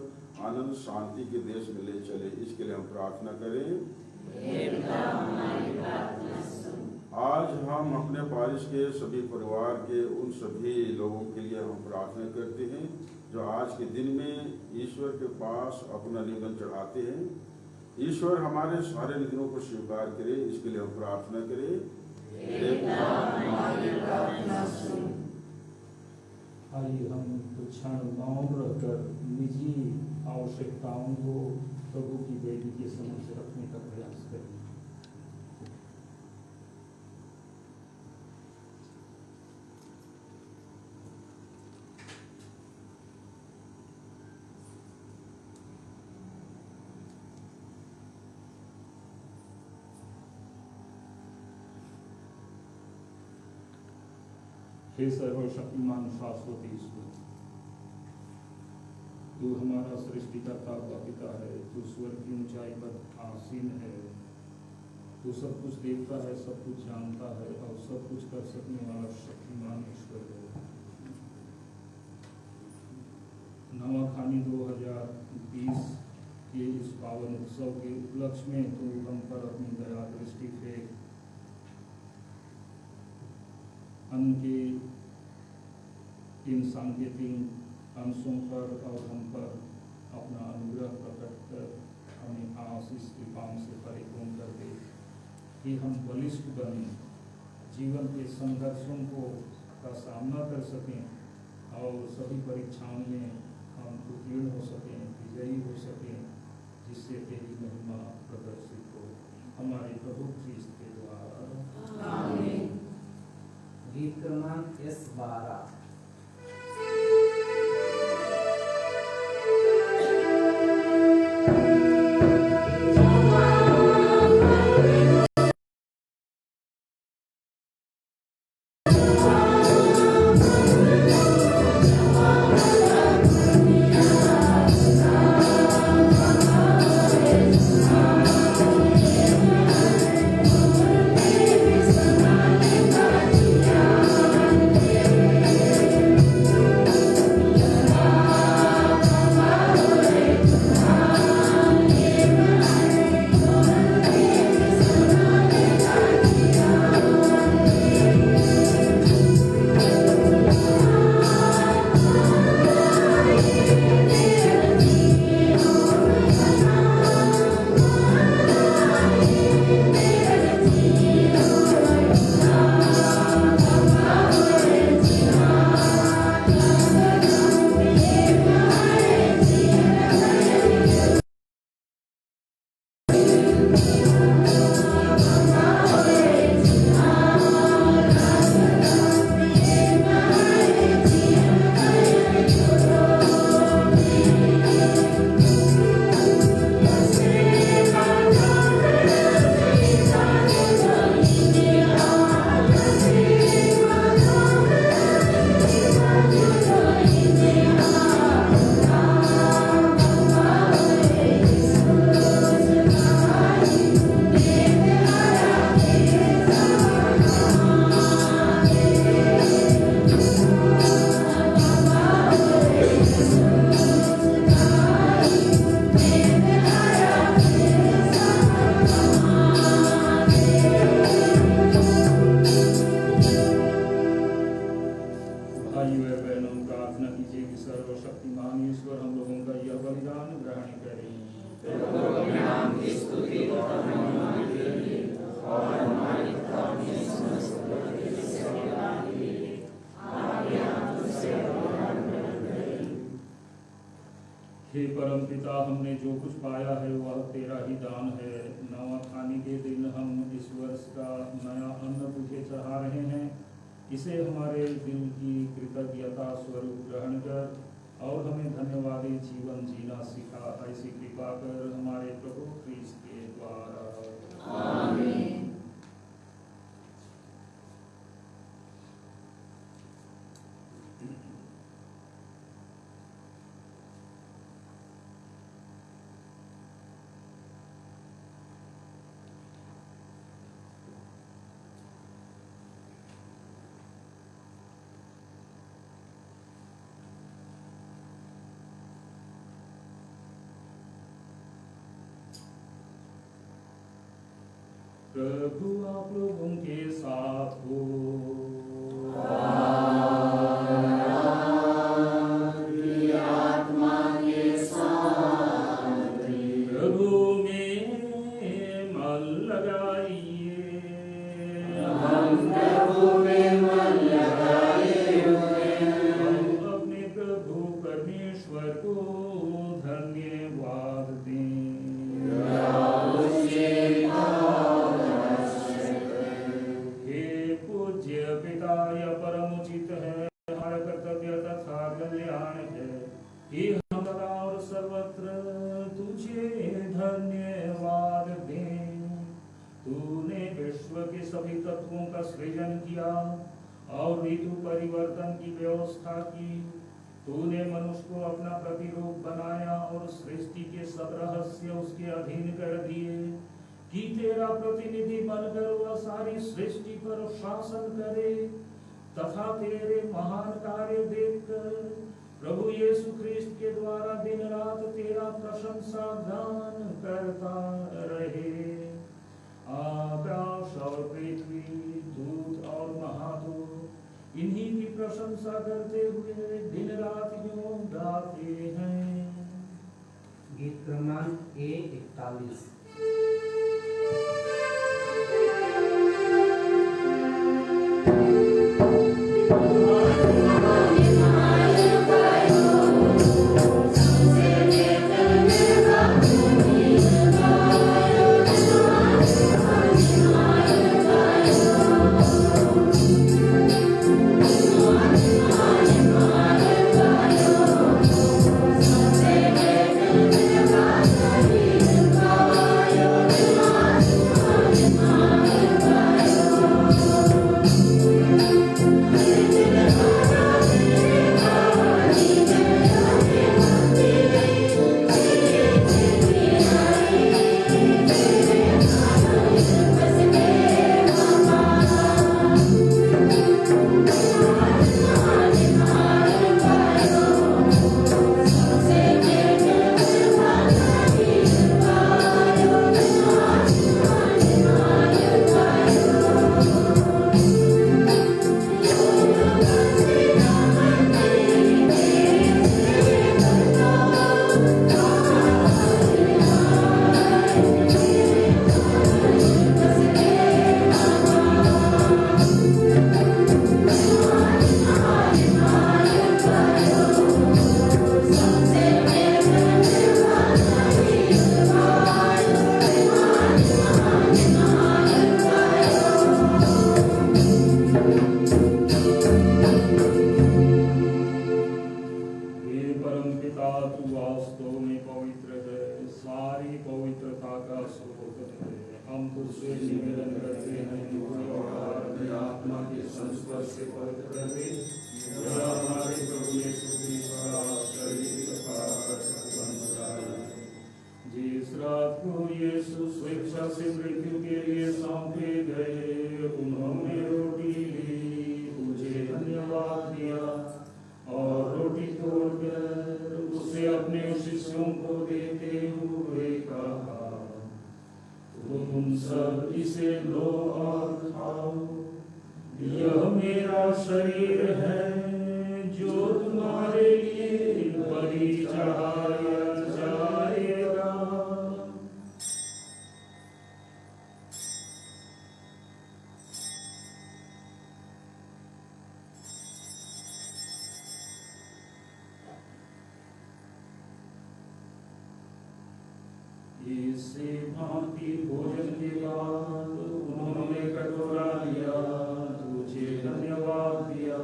आनंद शांति के देश में ले चले। इसके लिए हम प्रार्थना करें। आज हम अपने पारिश के सभी परिवार के उन सभी लोगों के लिए हम प्रार्थना करते हैं जो आज के दिन में ईश्वर के पास अपना निवेदन चढ़ाते हैं। ईश्वर हमारे सारे निवेदनों को स्वीकार करे। इसके लिए हम प्रार्थना करें। आइए हम कुछ क्षण मौन रहकर निजी आवश्यकताओं को प्रभु की वेदी के समक्ष रखने का प्रयास करें। हे सर्वशक्तिमान शाश्वत ईश्वर, तू हमारा सृष्टिकर्ता का पिता है। तू स्वर्ग की ऊंचाई पर आसीन है। तू सब कुछ देखता है, सब कुछ जानता है और सब कुछ कर सकने वाला शक्तिमान ईश्वर है। नवाखानी 2020 के इस पावन उत्सव के उपलक्ष्य में तू हम पर अपनी दया दृष्टि फेंक। अन्न के इन सांकेतिक अंशों पर और हम पर अपना अनुग्रह प्रकट कर हमें आशीष कृपाओं से परिपूर्ण कर दे कि हम बलिष्ठ बने, जीवन के संघर्षों का सामना कर सकें और सभी परीक्षाओं में हम उत्तीर्ण हो सकें, विजयी हो सकें, जिससे तेरी महिमा प्रदर्शित हो हमारे प्रभु ख्रीस्त के द्वारा। आमीन। गीत क्रमांक S12। हे परम पिता, हमने जो कुछ पाया है वह तेरा ही दान है। नवा खाने के दिन हम इस वर्ष का नया अन्न तुझे चढ़ा रहे हैं। इसे हमारे दिल की कृतज्ञता स्वरूप ग्रहण कर और हमें धन्यवादी जीवन जीना सिखा। ऐसी कृपा कर हमारे प्रभु क्रिस्त के द्वारा। आमीन। प्रभु आप लोगों के साथ हो। आपकी आत्मा के साथ भी। प्रभु में मन लगाइए। हम प्रभु में मन लगाए हुए हैं। हम अपने प्रभु परमेश्वर को धन्यवाद दें। हे पूज्य पिता, यह परम उचित है, हमारा कर्तव्य तथा कल्याण है कि हम सदा और सर्वत्र तुझे धन्यवाद दें। तूने विश्व के सभी तत्वों का सृजन किया और ऋतु परिवर्तन की व्यवस्था की। तूने मनुष्य को अपना प्रतिरूप बनाया और सृष्टि के सब रहस्य उसके अधीन कर दिए कि तेरा प्रतिनिधि बनकर वह सारी सृष्टि पर शासन करे। तथा तेरे महान कार्य देखकर प्रभु यीशु ख्रिस्त के द्वारा दिन रात तेरा प्रशंसा गान करता रहे। आकाश और पृथ्वी, दूत और महादूत इन्हीं की प्रशंसा करते हुए दिन रात यूं गाते हैं। गीत क्रमांक A41। जिस रात को यीशु स्वेच्छा से मृत्यु के लिए सौंपे गए, उन्होंने रोटी ली, तुझे धन्यवाद दिया और रोटी तोड़कर उसे अपने शिष्यों को देते हुए कहा, तुम सब इसे लो और खाओ, यह मेरा शरीर है जो तुम्हारे लिए बलि चढ़ाया जाएगा। इसी भांति भोजन के बाद उन्होंने कटोरा लिया, तुझे धन्यवाद दिया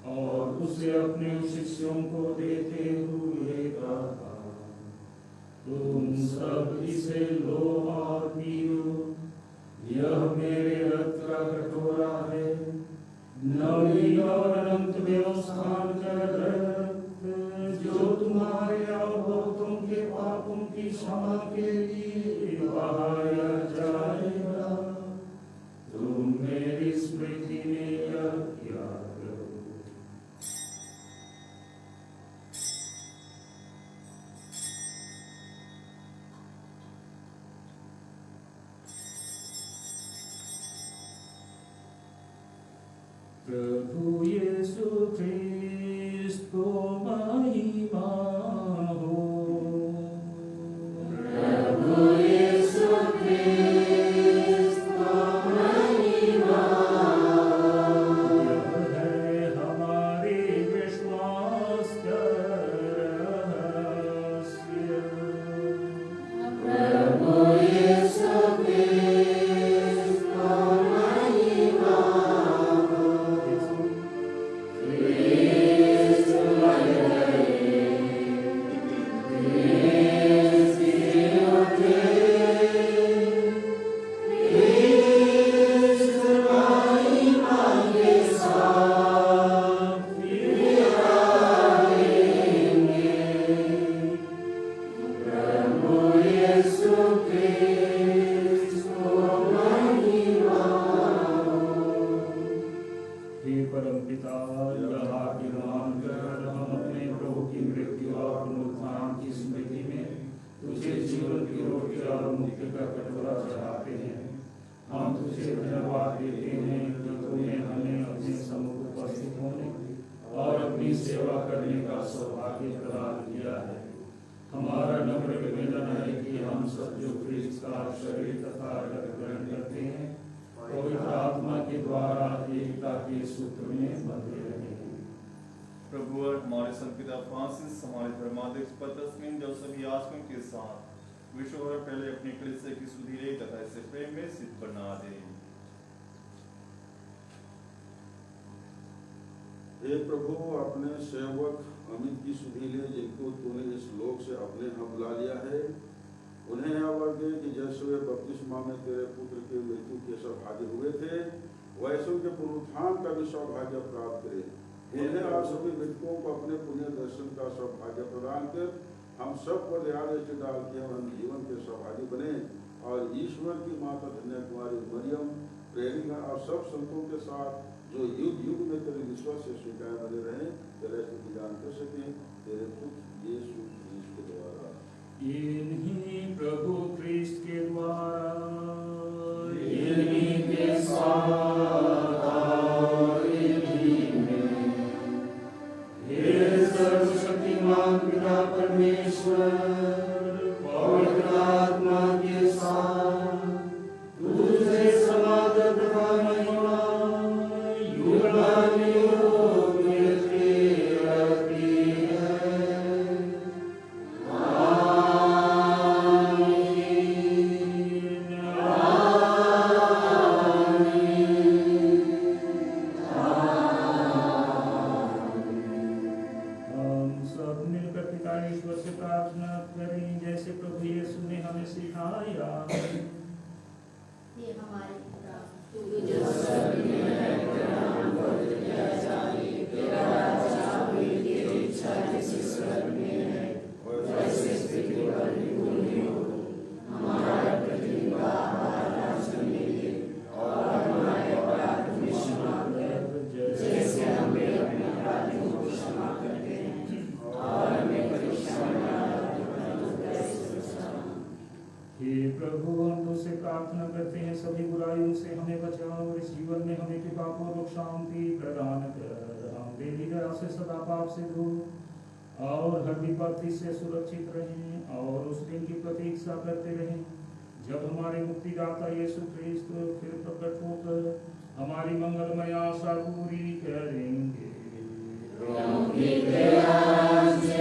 और उसे अपने शिष्यों को देते हुए कहा, तुम सब इसे लो और पियो, यह मेरे रक्त का कटोरा है, नवीन और अनंत व्यवस्थान का रक्त, जो तुम्हारे और बहुतों के पापों की क्षमा के लिए बहाया जाएगा। तुम मेरी स्मृति में यह किया करो। प्रभु यीशु ख्रिस्त को महिमा हो। प्रभु यीशु ख्रिस्त को महिमा हो। यह है हमारे विश्वास का रहस्य। प्रभु यीशु ख्रिस्त को महिमा हो। ख्रिस्त मर गए, ख्रिस्त जी उठे, ख्रिस्त महिमा के साथ फिर आएंगे। प्रभु यीशु ख्रिस्त को महिमा हो। हे परम पिता, यह आज्ञान कर हम अपने प्रभु की मृत्यु और पुनरुत्थान की स्मृति में तुझे जीवन की रोटी और मुक्ति का कटोरा चढ़ाते हैं। हम तुझे धन्यवाद देते हैं कि तूने हमें अपने सम्मुख उपस्थित होने और अपनी सेवा करने का सौभाग्य प्रदान किया है। हमारा नम्र निवेदन है कि हम सब जो ख्रिस्त का शरीर तथा रक्त ग्रहण करते हैं, पवित्र आत्मा के द्वारा एकता के सूत्र में बंधे रहे। प्रभु और हमारे संपिता फ्रांसिस, हमारे धर्माध्यक्ष पत्रस्मिन जो सभी आश्रम के साथ विश्व भर पहले अपनी कलीसिया की सुधीरे तथा इसे प्रेम में सिद्ध बना दे। हे प्रभु, अपने सेवक अमित की सुधि ले, जिनको तूने इस लोक से अपने यहाँ बुला लिया है, उन्हें यह वर दे कि जैसे वे बपतिस्मा में तेरे पुत्र के मृत्यु के सौभाग्य हुए थे, वैसे उनके पुनरुत्थान का भी सौभाग्य प्राप्त करे। उन्हें आज सभी मृतकों को अपने पुण्य दर्शन का सौभाग्य प्रदान कर हम सब पर दया दृष्टि डाल के हम जीवन के सौभाग्य बने और ईश्वर की माता धन्य कुमारी मरियम, प्रेरिका और सब संतों के साथ जो युग युग में तेरे विश्वास से स्वीकार बने रहे, तेरे स्तुति गान कर सके तेरे पुत्र यीशु ख्रिस्त के द्वारा। इन्हीं प्रभु ख्रिस्त के द्वारा, इन्हीं के साथ और इन्हीं में, हे सर्वशक्तिमान पिता परमेश्वर, पवित्र आत्मा के साथ तुझे समादर तथा महिमा युगानुयुग मिलती रहती है। हम सब मिलकर पिता ईश्वर से प्रार्थना करें जैसे प्रभु यीशु ने हमें सिखाया। हे हमारे पिता, तू जो स्वर्ग में है, तेरा नाम पवित्र किया जाए, तेरा राज्य आवे, तेरी इच्छा जैसे स्वर्ग में है वैसे पृथ्वी पर भी पूरी हो। हमारा प्रतिदिन का आहार आज हमें दे और हमारे अपराध हमें क्षमा कर, जैसे हम भी अपने अपराधियों को क्षमा करते हैं, और हमें परीक्षा में न डालो, परंतु बुराई से बचाओ। हे प्रभु, हम तुझसे प्रार्थना करते हैं सभी बुराइयों से हमें बचाओ और इस जीवन में हमें कृपापूर्वक शांति प्रदान कर हम तेरी दया से सदा पाप से दूर और हर विपत्ति से सुरक्षित रहें और उस दिन की प्रतीक्षा करते रहें जब हमारे मुक्तिदाता यीशु ख्रिस्त फिर प्रकट होकर हमारी मंगलमय आशा पूरी करेंगे। क्योंकि तेरा राज्य,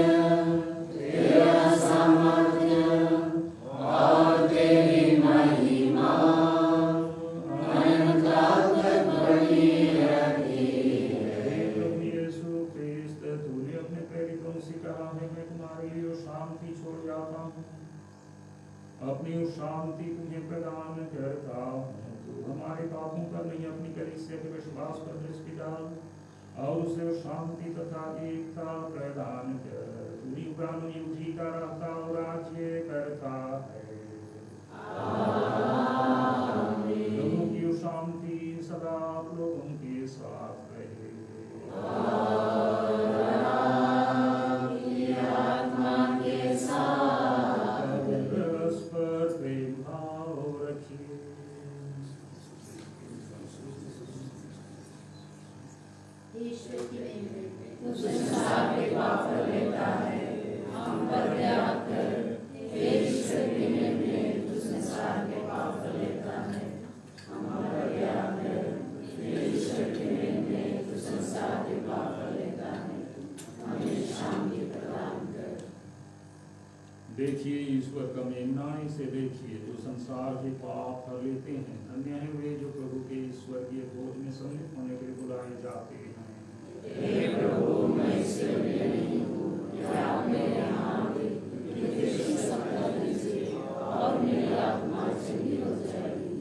तेरा सामर्थ्य शांति छोड़ जाता हूँ। अपनी उस शांति तुझे प्रदान करता हूँ। तू हमारे पापों पर नहीं, अपनी कलीसिया के विश्वास पर दृष्टि डाल और उसे शांति तथा एकता प्रदान कर। तू युगानुयुग जीता रहता और राज्य करता है। प्रभु की शांति सदा आप लोगों के साथ रहे। आत्मा के साथ परस्पर प्रेम भाव रखिए। ईश्वर की महिमा तू संसार के पाप कर लेता है, हम पर दया कर। हे ईश्वर की महिमा तू संसार के पाप कर लेता है, हम पर दया कर। हे ईश्वर की महिमा तू संसार के पाप कर लेता है, हमें शांति प्रदान कर। देखिए ईश्वर का मेमना, इसे देखिए जो संसार के पाप कर लेते हैं। धन्य है वे जो प्रभु के स्वर्गीय भोज में सम्मिलित होने के लिए बुलाए जाते हैं। हे प्रभु, मैं इसके लिए नहीं हूँ कि आप मेरे यहाँ आके मुझे शब्द दीजिए और मेरी आत्मा चंगी हो जाएगी।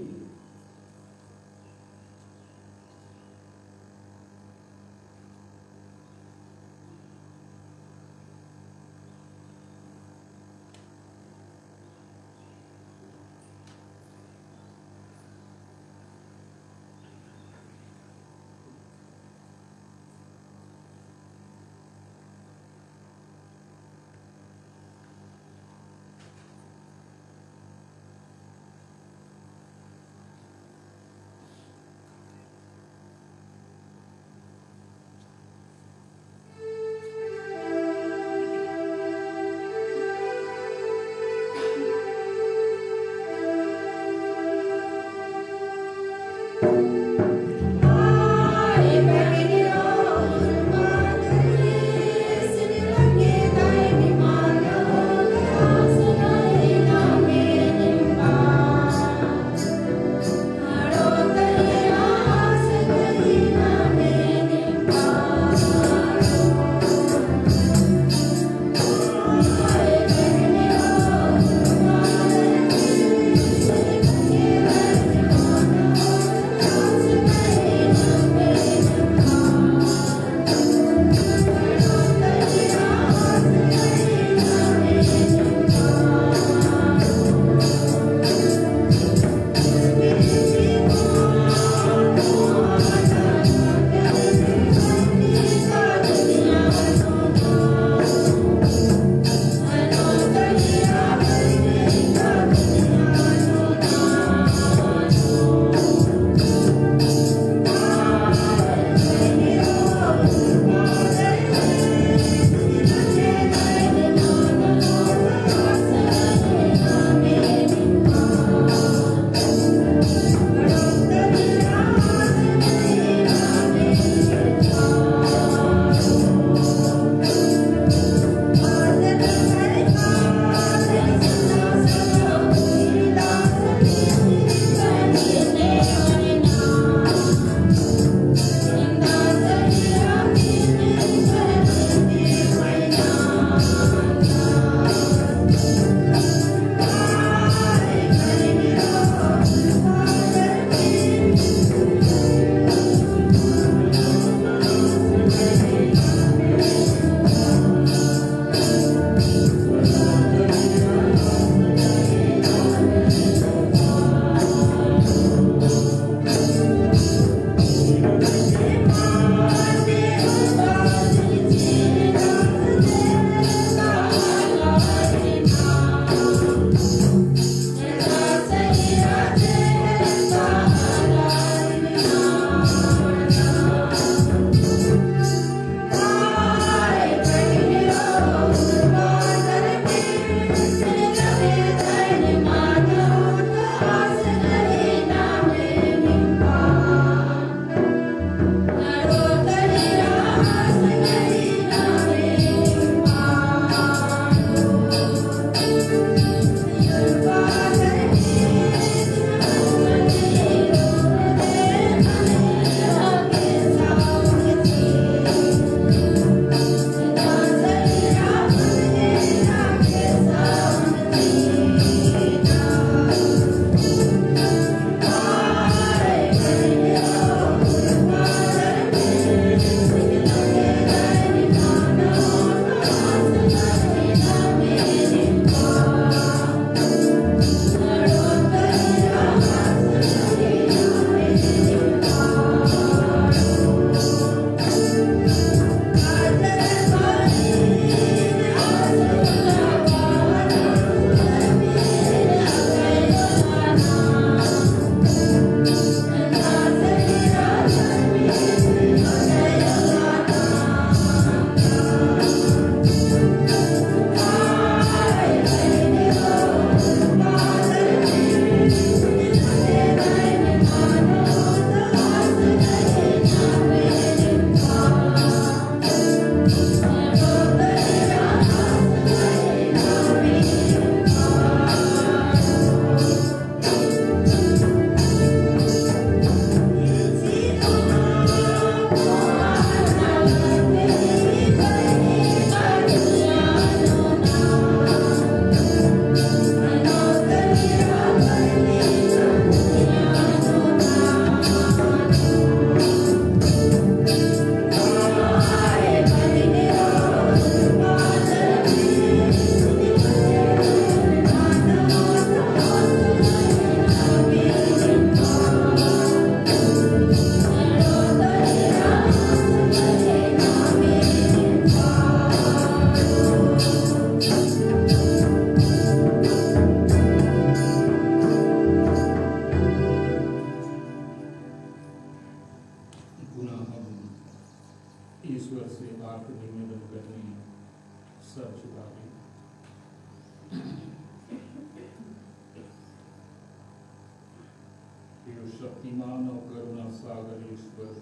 शक्तिमान और करुणा सागर ईश्वर,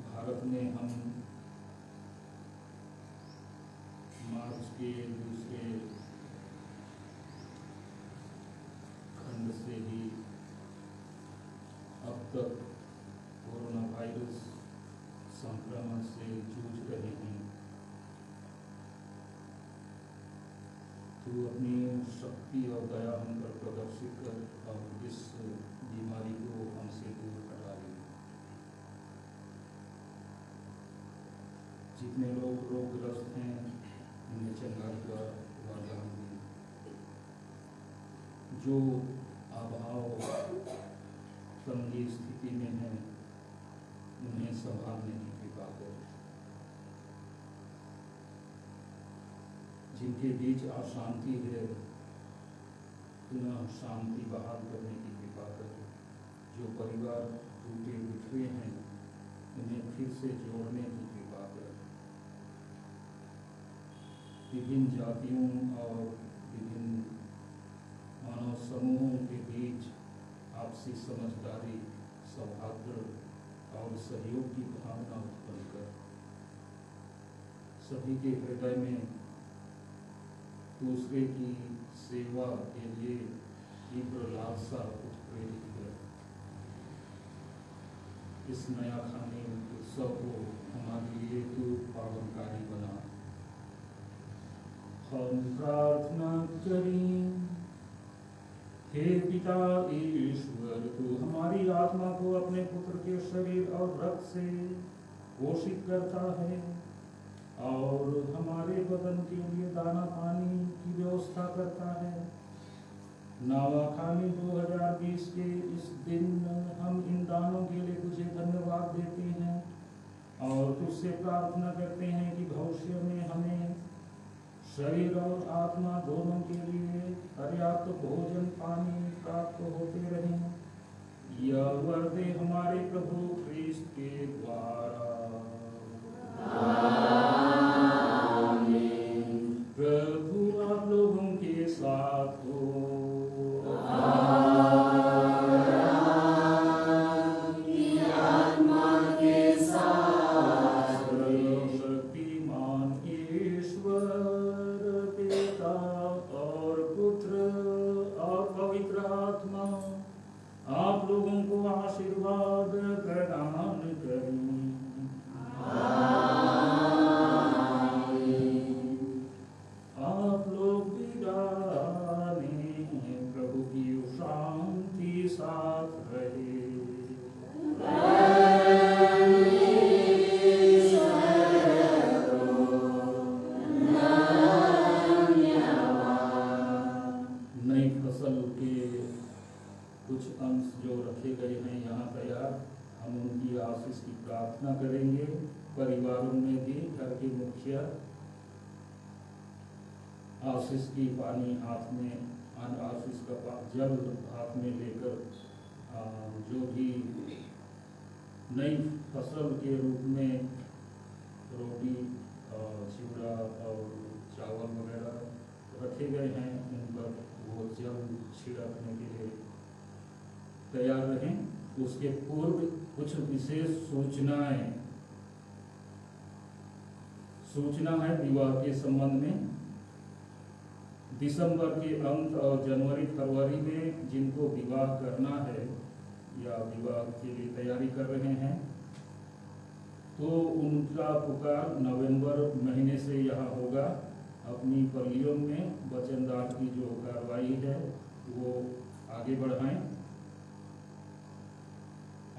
भारत में हम मार्च के दूसरे खंड से ही अब तक कोरोना वायरस संक्रमण से जूझ रहे हैं। तो अपनी शक्ति और दया हम पर प्रदर्शित कर और इस बीमारी को हमसे दूर हटा ले। जितने लोग रोगग्रस्त हैं उन्हें चंगाई का वरदान दें। जो अभाव तंगी स्थिति में है उन्हें संभालने की कृपा करें। जिनके बीच अशांति है पुनः शांति बहाल करने की कृपा करें। जो परिवार टूटे बिखरे हैं उन्हें फिर से जोड़ने की कृपा करें। विभिन्न जातियों और विभिन्न मानव समूहों के बीच आपसी समझदारी, सौहार्द और सहयोग की भावना उत्पन्न कर सभी के हृदय में दूसरे की सेवा के लिए तीव्र लालसा उत्प्रेरित कर। इस नया खाने उत्सव को हमारे लिए तू पावनकारी बना। हम प्रार्थना करें। हे पिता ईश्वर, तू हमारी आत्मा को अपने पुत्र के शरीर और रक्त से पोषित करता है और हमारे बदन के लिए दाना पानी की व्यवस्था करता है। नवा खाने 2020 के इस दिन हम इन दानों के लिए तुझे धन्यवाद देते हैं और तुझसे प्रार्थना करते हैं कि भविष्य में हमें शरीर और आत्मा दोनों के लिए पर्याप्त भोजन पानी प्राप्त होते रहें। यह वर दे हमारे प्रभु ख्रीस्त के द्वारा। प्रभु आप लोगों के साथ हो। शक्तिमान ईश्वर पिता और पुत्र और पवित्र आत्मा आप लोगों को आशीर्वाद प्रदान करें। आप लोग विदा लें। प्रभु की शांति साथ रहे। नई फसल के कुछ अंश जो रखे गए हैं यहाँ तैयार, हम उनकी आशीष की प्रार्थना करेंगे। परिवारों में भी घर के मुखिया आशीष की पानी हाथ में, आशीष का जल हाथ में लेकर जो भी नई फसल के रूप में रोटी चिवड़ा और चावल वगैरह रखे गए हैं उन पर वो जल छिड़कने के लिए तैयार रहें। उसके पूर्व कुछ विशेष सूचना है विवाह के संबंध में। दिसंबर के अंत और जनवरी फरवरी में जिनको विवाह करना है या विवाह के लिए तैयारी कर रहे हैं तो उनका पुकार नवंबर महीने से यहाँ होगा। अपनी पल्लियों में वचनदान की जो कार्रवाई है वो आगे बढ़ाएं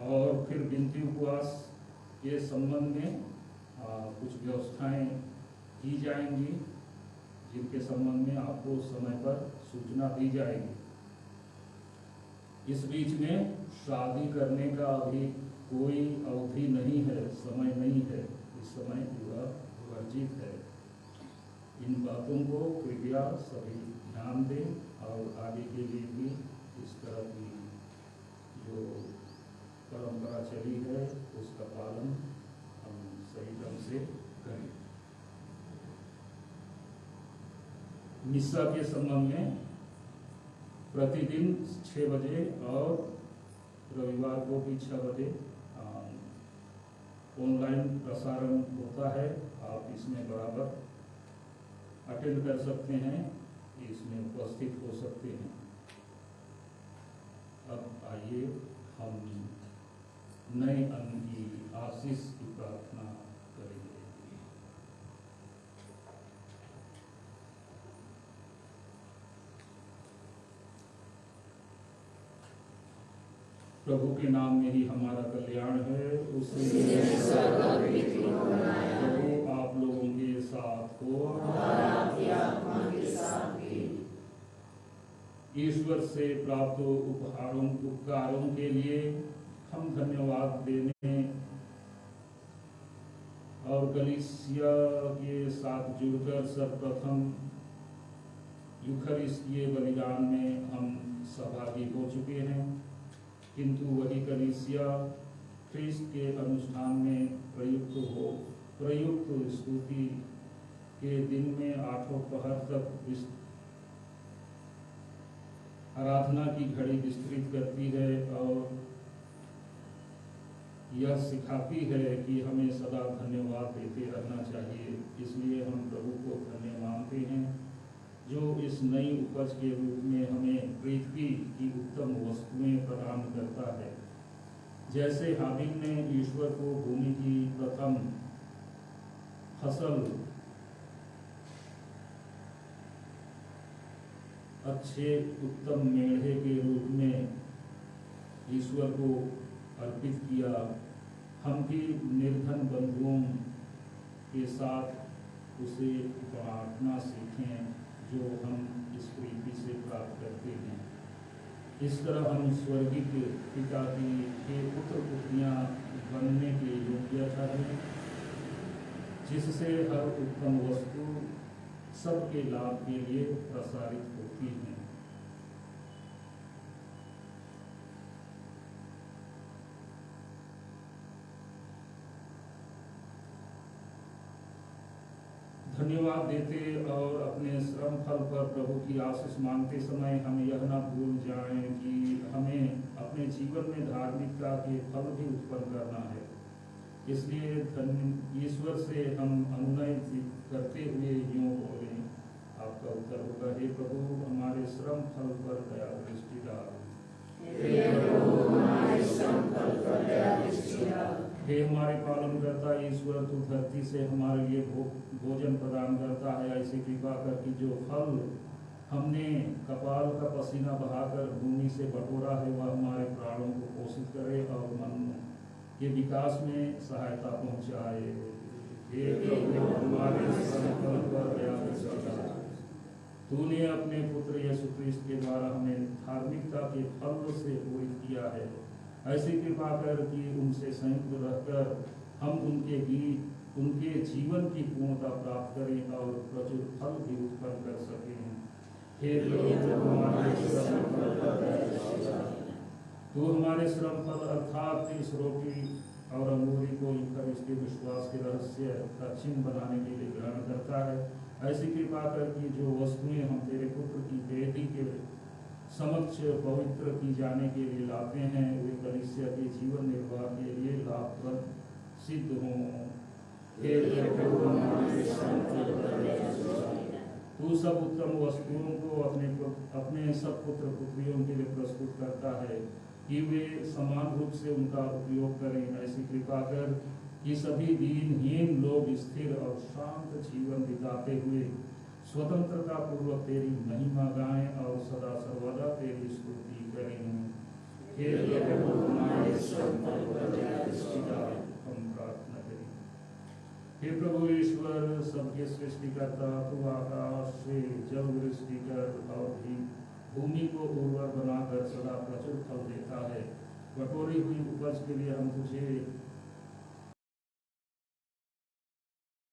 और फिर विनती उपवास के संबंध में कुछ व्यवस्थाएं की जाएंगी जिनके संबंध में आपको समय पर सूचना दी जाएगी। इस बीच में शादी करने का अभी कोई अवधि नहीं है, समय नहीं है। इस समय विवाह वर्जित है। इन बातों को कृपया सभी ध्यान दें और आगे के लिए भी इस तरह की जो परंपरा चली है उसका पालन हम सही ढंग से करें। मिस्सा के संबंध में प्रतिदिन 6 बजे और रविवार को भी 6 बजे ऑनलाइन प्रसारण होता है। आप इसमें बराबर अटेंड कर सकते हैं, इसमें उपस्थित हो सकते हैं। अब आइए हम नए अन्न की आशीष की प्रार्थना करेंगे। प्रभु के नाम में ही हमारा कल्याण है, उसने प्रभु आप लोगों के साथ हो, ईश्वर से प्राप्त उपकारों के लिए हम धन्यवाद देने और कलीसिया के साथ जुड़कर सर्वप्रथम यूखरिस्तीय बलिदान में हम सहभागी हो चुके हैं, किंतु वही कलीसिया ख्रीस्त के अनुष्ठान में प्रयुक्त स्तुति के दिन में 8 पहर तक आराधना की घड़ी विस्तृत करती है और यह सिखाती है कि हमें सदा धन्यवाद देते रहना चाहिए। इसलिए हम प्रभु को धन्य मानते हैं जो इस नई उपज के रूप में हमें पृथ्वी की उत्तम वस्तुएं प्रदान करता है। जैसे हाबिल ने ईश्वर को भूमि की प्रथम फसल अच्छे उत्तम मेढ़े के रूप में ईश्वर को अर्पित किया, हम भी निर्धन बंधुओं के साथ उसे बांटना सीखें जो हम इस पृथ्वी से प्राप्त करते हैं। इस तरह हम स्वर्गीय पिता के पुत्र पुत्रियां बनने के योग्य हैं, जिससे हर उत्तम वस्तु सबके लाभ के लिए प्रसारित होती है। धन्यवाद देते और अपने श्रम फल पर प्रभु की आशीष मांगते समय हम यह न भूल जाएं कि हमें अपने जीवन में धार्मिकता के फल भी उत्पन्न करना है। इसलिए ईश्वर से हम अनुनय करते हुए यूँ बोले। आपका उत्तर होगा, हे प्रभु हमारे श्रम फल पर दया दृष्टि डाल। हे हमारे पालन करता ईश्वर, तू धरती से हमारे लिए भोजन प्रदान करता है। ऐसी कृपा कर कि जो फल हमने कपाल का पसीना बहाकर भूमि से बटोरा है वह हमारे प्राणों को पोषित करे और मन के विकास में सहायता पहुंचाए। हे प्रभु हमारे संकल्प पर दया कर। तूने अपने पुत्र यीशु क्रिस्त के द्वारा हमें धार्मिकता के फल से पूरित किया है। ऐसी कृपा कर कि उनसे संयुक्त रहकर हम उनके जीवन की पूर्णता प्राप्त करें और प्रचुर फल भी उत्पन्न कर सकें। हे प्रभु हमारे श्रम फल तू हमारे श्रम फल अर्थात इस रोटी और अंगूरी को यूखरिस्ती विश्वास के रहस्य का चिन्ह बनाने के लिए ग्रहण करता है। ऐसी कृपा कर कि जो वस्तुएं हम तेरे पुत्र की बेटी के समक्ष पवित्र की जाने के लिए लाते हैं वे कलीसिया के जीवन निर्वाह के लिए लाभप्रद सिद्ध हों। तू सब उत्तम वस्तुओं को अपने सब पुत्र पुत्रियों के लिए प्रस्तुत करता है कि वे समान रूप से उनका उपयोग करें। ऐसी कृपा कर कि सभी दीनहीन लोग स्थिर और शांत जीवन बिताते हुए स्वतंत्रता पूर्वक तेरी महिमा गाएं और सदा सर्वदा तेरी स्तुति करें। हे प्रभु हमारे हम प्रार्थना करें। हे प्रभु ईश्वर सबके सृष्टिकर्ता, तू आकाश से जल वृष्टि कर और भी भूमि को उर्वर बनाकर सदा प्रचुर फल देता है। बटोरी हुई उपज के लिए हम तुझे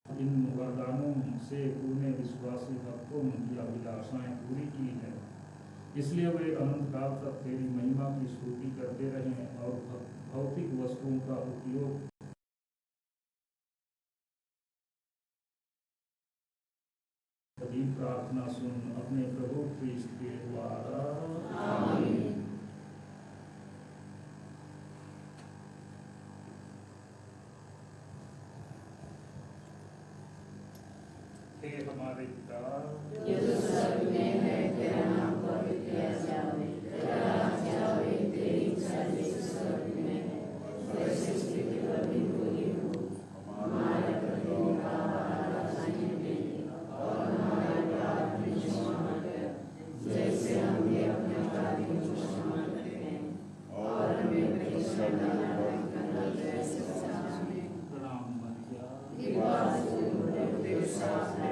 इन वरदानों से तूने विश्वासी भक्तों की अभिलाषाएं पूरी की हैं, इसलिए वे अनंत काल तक तेरी महिमा की स्तुति करते रहें और भौतिक वस्तुओं का उपयोग सभी प्रार्थना सुन अपने प्रभु क्रिस्त के द्वारा। आमीन। हे हमारे पिता, जो स्वर्ग में है, तेरा नाम पवित्र किया जावे, तेरा राज्य आवे, तेरी इच्छा जैसे स्वर्ग में है वैसे पृथ्वी पर भी पूरी हो। हमारे प्रतिदिन का आहार आज हमें दे, और हमारे अपराध भी क्षमा कर, जैसे हम भी अपने अपराधियों को क्षमा करते हैं, और हमें परीक्षा में न डालना, वैसे बचाना। प्रणाम मरिया, कृपा से तेरे साथ है,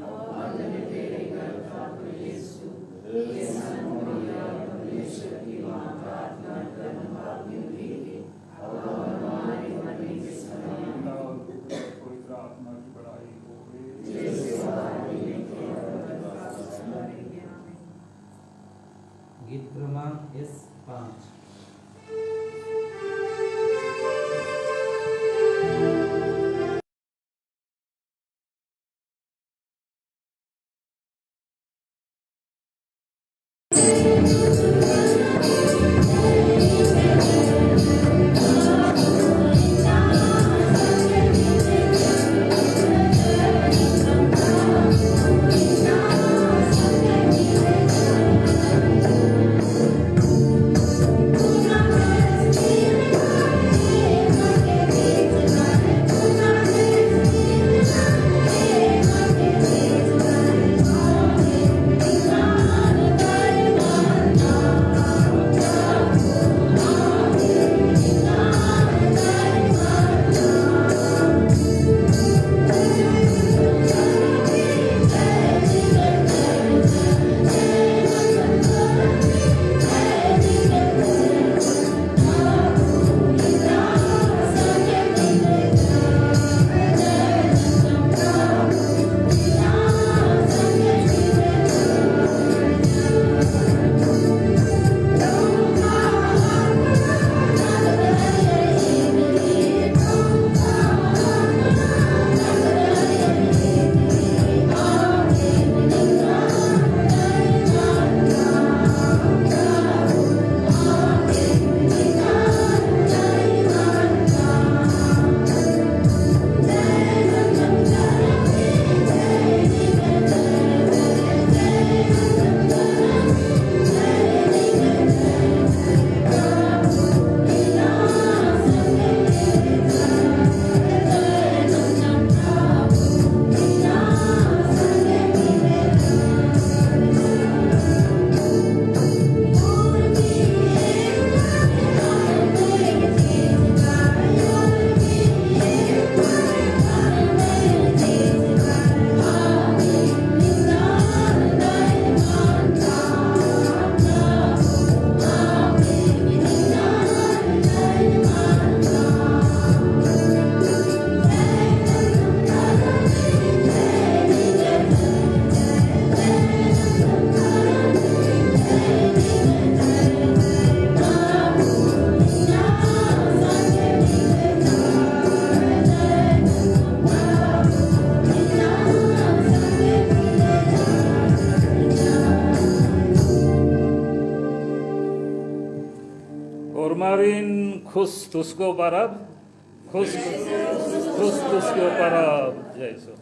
और तने तेरे गर्भ का यीशु, ये सन्मरिया परमेश्वर की मां, प्रार्थना कर हम पापियों के लिए, और हमारे मरने के समय पिता और पुत्र और पवित्र आत्मा की बड़ाई होवे। जैसे हमारे लिए हमारे ज्ञान में। गीत क्रमांक S5। Ormarin Christus go barab, Christus go barab, Jesu.